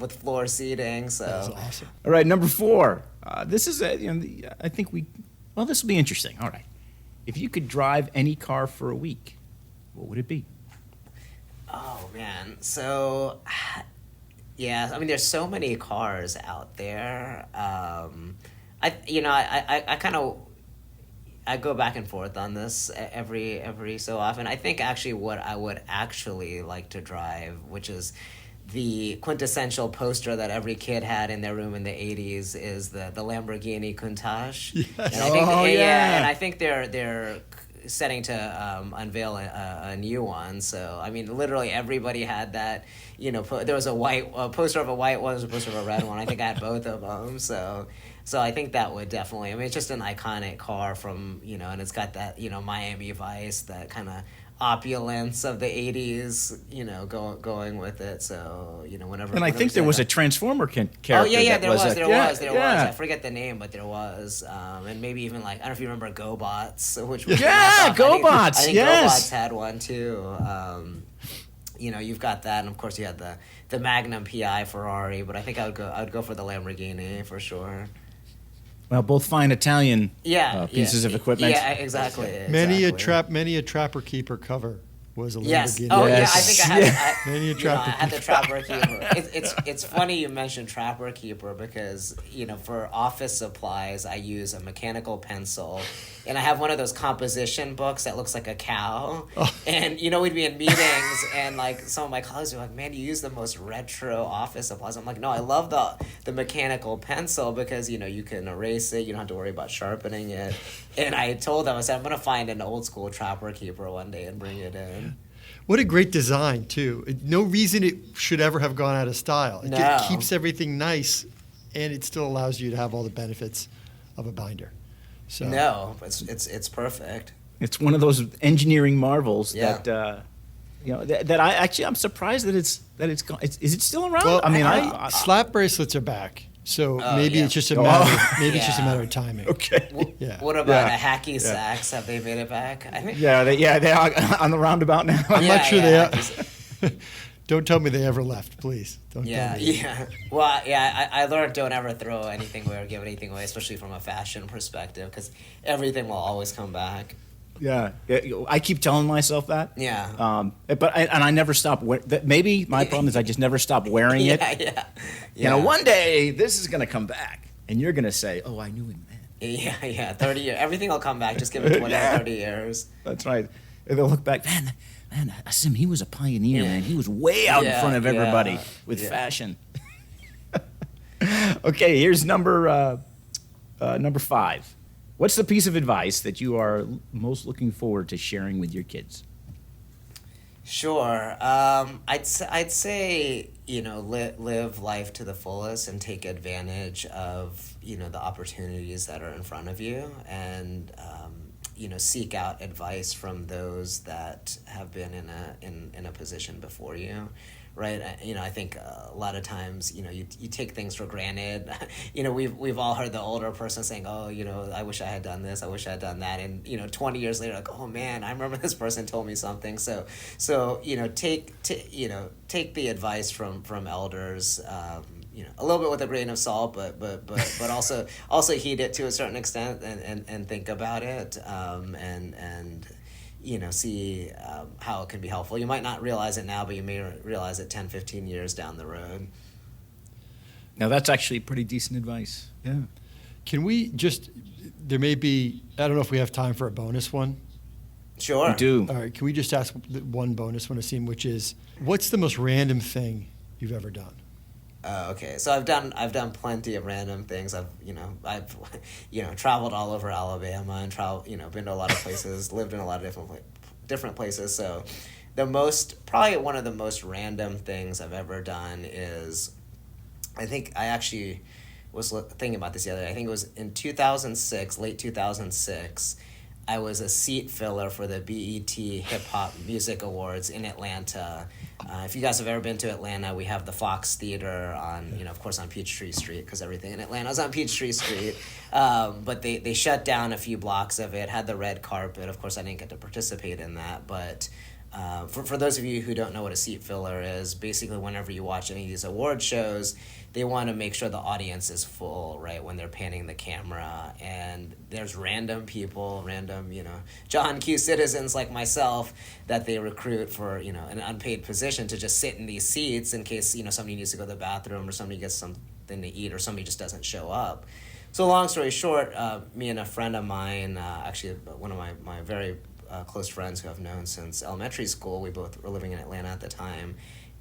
with floor seating. So
That's awesome.
All right, number 4. This is I think this will be interesting. All right, if you could drive any car for a week, what would it be?
Oh man, so yeah, I mean, there's so many cars out there. I go back and forth on this every so often. I think actually what I would actually like to drive, which is the quintessential poster that every kid had in their room in the 80s, is the Lamborghini Countach.
Yes.
And I think,
yeah.
and I think they're setting to unveil a new one. So I mean, literally everybody had that. There was a poster of a white one, there was a poster of a red one. I think I had both of them. So I think that would definitely. I mean, it's just an iconic car from and it's got that Miami Vice, that kind of opulence of the 80s, going with it. So whenever.
And I think there was a Transformer character.
Oh yeah, there was.
Yeah.
I forget the name, but there was, and maybe even like, I don't know if you remember GoBots, which was
GoBots.
I think
Yes,
GoBots had one too. You've got that, and of course you had the Magnum PI Ferrari, but I think I would go for the Lamborghini for sure.
Well, both fine Italian pieces of equipment.
Yeah, exactly.
Many a Trapper Keeper cover was a Lamborghini.
Yes. Oh yeah, I think I had.
Many a
I
Trapper
had the Trapper Keeper. It's funny you mentioned Trapper Keeper because for office supplies I use a mechanical pencil, and I have one of those composition books that looks like a cow. Oh. And we'd be in meetings and like some of my colleagues were like, "Man, you use the most retro office supplies." I'm like, "No, I love the mechanical pencil because you can erase it. You don't have to worry about sharpening it." And I told them, I said, "I'm gonna find an old school Trapper Keeper one day and bring it in."
What a great design, too. No reason it should ever have gone out of style. It just keeps everything nice, and it still allows you to have all the benefits of a binder. So
no, it's perfect.
It's one of those engineering marvels that that I'm surprised that it's gone. Is it still around?
Well,
I mean,
slap bracelets are back. So maybe it's just a matter of timing.
Okay.
What about a hacky sacks? Have they made it back? I think.
They are on the roundabout now.
I'm not sure they are. Don't tell me they ever left, please. Don't tell me.
Yeah. Well, I learned don't ever throw anything away or give anything away, especially from a fashion perspective, because everything will always come back.
Yeah, I keep telling myself that.
Yeah.
But I never stop. Maybe my problem is I just never stop wearing it.
Yeah.
One day this is gonna come back, and you're gonna say, "Oh, I knew him then."
Yeah. 30 years, everything will come back. Just give it 20 or 30 years.
That's right. And they'll look back, man. Asim, he was a pioneer, man. He was way out in front of everybody with fashion. Okay, here's number 5. What's the piece of advice that you are most looking forward to sharing with your kids?
Sure. I'd say live life to the fullest and take advantage of the opportunities that are in front of you, and seek out advice from those that have been in a position before you, right? I think a lot of times, you take things for granted. We've all heard the older person saying, oh, I wish I had done this, I wish I had done that. And, 20 years later, like, oh man, I remember this person told me something. So take the advice from elders, a little bit with a grain of salt, but also heed it to a certain extent and think about it, and see how it can be helpful. You might not realize it now, but you may realize it 10, 15 years down the road.
Now, that's actually pretty decent advice. Yeah.
Can we there may be, I don't know if we have time for a bonus one.
Sure.
We do.
All right, can we just ask one bonus one, Asim, which is, what's the most random thing you've ever done?
Okay, so I've done plenty of random things. I've traveled all over Alabama and been to a lot of places, lived in a lot of different places. So probably one of the most random things I've ever done is, I think I actually was thinking about this the other day. I think it was in 2006, late 2006. I was a seat filler for the B.E.T. Hip Hop Music Awards in Atlanta. If you guys have ever been to Atlanta, we have the Fox Theater on, of course, on Peachtree Street, because everything in Atlanta is on Peachtree Street. But they shut down a few blocks of it, had the red carpet. Of course, I didn't get to participate in that, but for those of you who don't know what a seat filler is, basically whenever you watch any of these award shows, they want to make sure the audience is full, right, when they're panning the camera. And there's random people, John Q. citizens like myself that they recruit for, an unpaid position to just sit in these seats in case, somebody needs to go to the bathroom or somebody gets something to eat or somebody just doesn't show up. So long story short, me and a friend of mine, actually one of my very close friends who I've known since elementary school, we both were living in Atlanta at the time,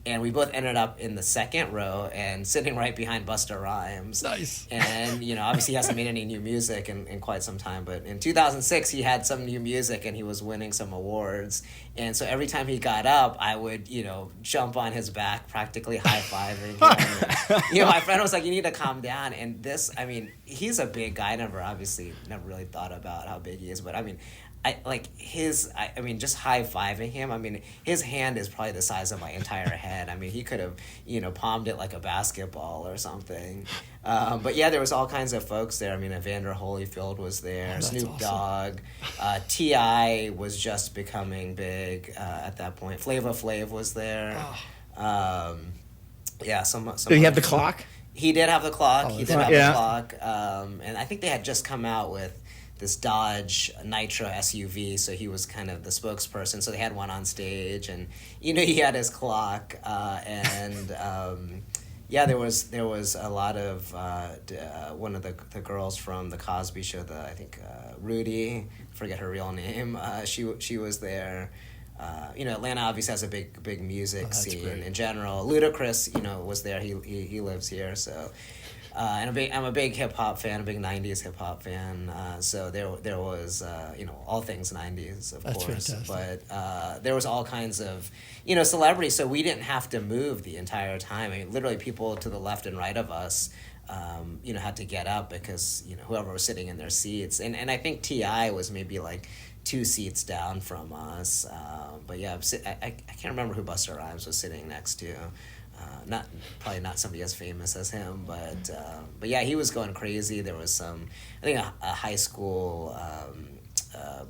and we both ended up in the second row and sitting right behind Busta Rhymes.
Nice.
And, obviously he hasn't made any new music in quite some time, but in 2006 he had some new music and he was winning some awards. And so every time he got up, I would, jump on his back, practically high-fiving him. My friend was like, you need to calm down. And he's a big guy. Never really thought about how big he is, but just high-fiving him, his hand is probably the size of my entire head. He could have, palmed it like a basketball or something. But yeah, there was all kinds of folks there. Evander Holyfield was there, Snoop
awesome.
Dogg, T.I. was just becoming big at that point. Flava Flav was there.
Oh.
Some
Did he have the clock?
He did have the clock.
Oh,
He did have the clock. And I think they had just come out with this Dodge Nitro SUV, so he was kind of the spokesperson. So they had one on stage, and he had his clock, there was a lot of one of the girls from the Cosby Show, I think Rudy, forget her real name. She was there. Atlanta obviously has a big music scene
great.
in general. Ludacris, was there. He lives here, so. And I'm a big hip hop fan, a big '90s hip hop fan. So there was all things '90s, of
That's
course.
fantastic.
But there was all kinds of celebrities. So we didn't have to move the entire time. Literally people to the left and right of us, had to get up because whoever was sitting in their seats. And I think T.I. was maybe like 2 seats down from us. But yeah, I can't remember who Busta Rhymes was sitting next to. Probably not somebody as famous as him, but yeah, he was going crazy. There was I think a high school,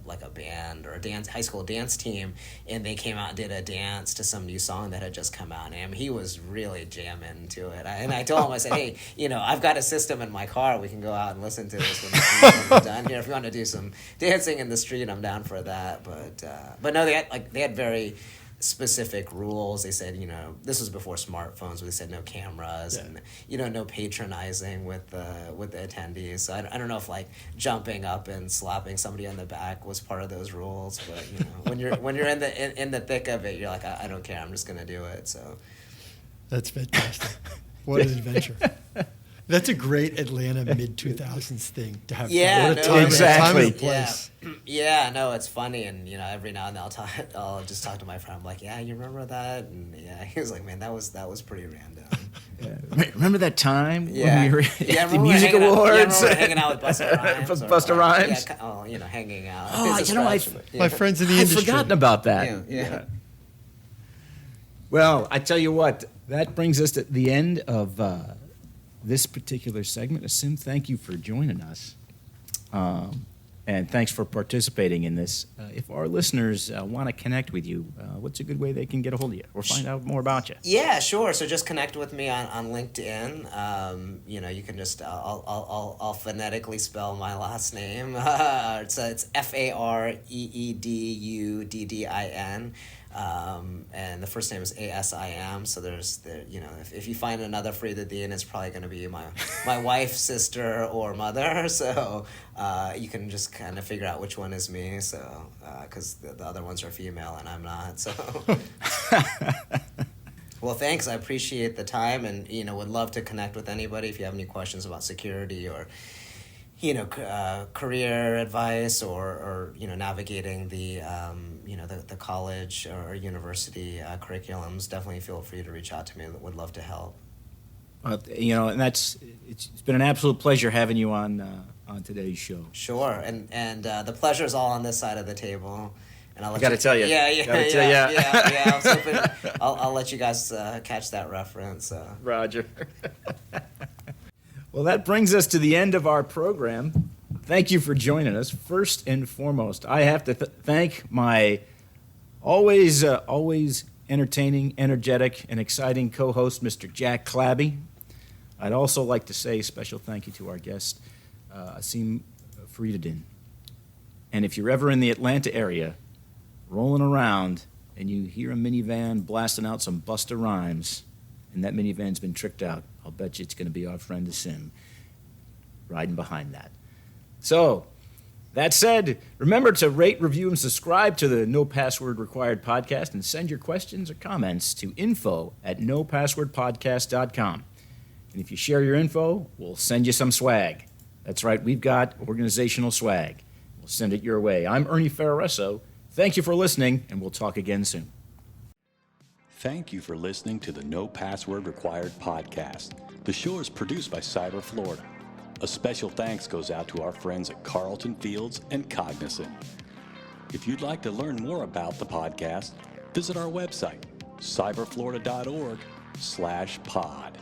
like a band or a high school dance team, and they came out and did a dance to some new song that had just come out, and he was really jamming to it. And I told him, I said, hey, I've got a system in my car. We can go out and listen to this when we're done here. If you want to do some dancing in the street, I'm down for that. But no, they had very specific rules. They said, this was before smartphones, where they said no cameras and no patronizing with the attendees. So I don't know if jumping up and slapping somebody on the back was part of those rules, but when you're in the thick of it, you're like, I don't care, I'm just gonna do it. So
That's fantastic. What an adventure. That's a great Atlanta mid-2000s thing to have.
Yeah,
what a
no,
time,
exactly.
time and a place.
Yeah, no, it's funny, and every now and then I'll just talk to my friend. I'm like, yeah, you remember that? And yeah, he was like, man, that was pretty random.
Yeah. Remember that time when we were at the
we were
music
hanging out-
awards?
we were hanging out with Busta Rhymes.
Busta Rhymes?
Yeah, hanging out.
Oh,
It's a
you know,
stretch, but,
My friends in the
I'd
industry.
forgotten about that.
Yeah.
Well, I tell you what, that brings us to the end of this particular segment. Asim, thank you for joining us. And thanks for participating in this. If our listeners want to connect with you, what's a good way they can get a hold of you or find out more about you?
Yeah, sure. So just connect with me on LinkedIn. You can just I'll phonetically spell my last name. It's Fareeduddin. And the first name is Asim. So if you find another Fareeduddin, it's probably going to be my wife, sister, or mother. So you can just kind of figure out which one is me. So because the other ones are female and I'm not. So well, thanks. I appreciate the time, and would love to connect with anybody if you have any questions about security or career advice or navigating the the college or university curriculums. Definitely feel free to reach out to me. Would love to help.
And it's been an absolute pleasure having you on today's show.
Sure, and the pleasure is all on this side of the table. And I'll
gotta tell you.
Yeah. I was hoping I'll let you guys catch that reference.
Roger. Well, that brings us to the end of our program. Thank you for joining us. First and foremost, I have to thank my always entertaining, energetic, and exciting co-host, Mr. Jack Clabby. I'd also like to say a special thank you to our guest, Asim Fareeduddin. And if you're ever in the Atlanta area, rolling around, and you hear a minivan blasting out some Busta Rhymes, and that minivan's been tricked out, I'll bet you it's going to be our friend Asim riding behind that. So, that said, remember to rate, review, and subscribe to the No Password Required podcast, and send your questions or comments to info@nopasswordpodcast.com. And if you share your info, we'll send you some swag. That's right, we've got organizational swag. We'll send it your way. I'm Ernie Fareeduddin. Thank you for listening, and we'll talk again soon.
Thank you for listening to the No Password Required podcast. The show is produced by Cyber Florida. A special thanks goes out to our friends at Carlton Fields and Cognizant. If you'd like to learn more about the podcast, visit our website, cyberflorida.org/pod.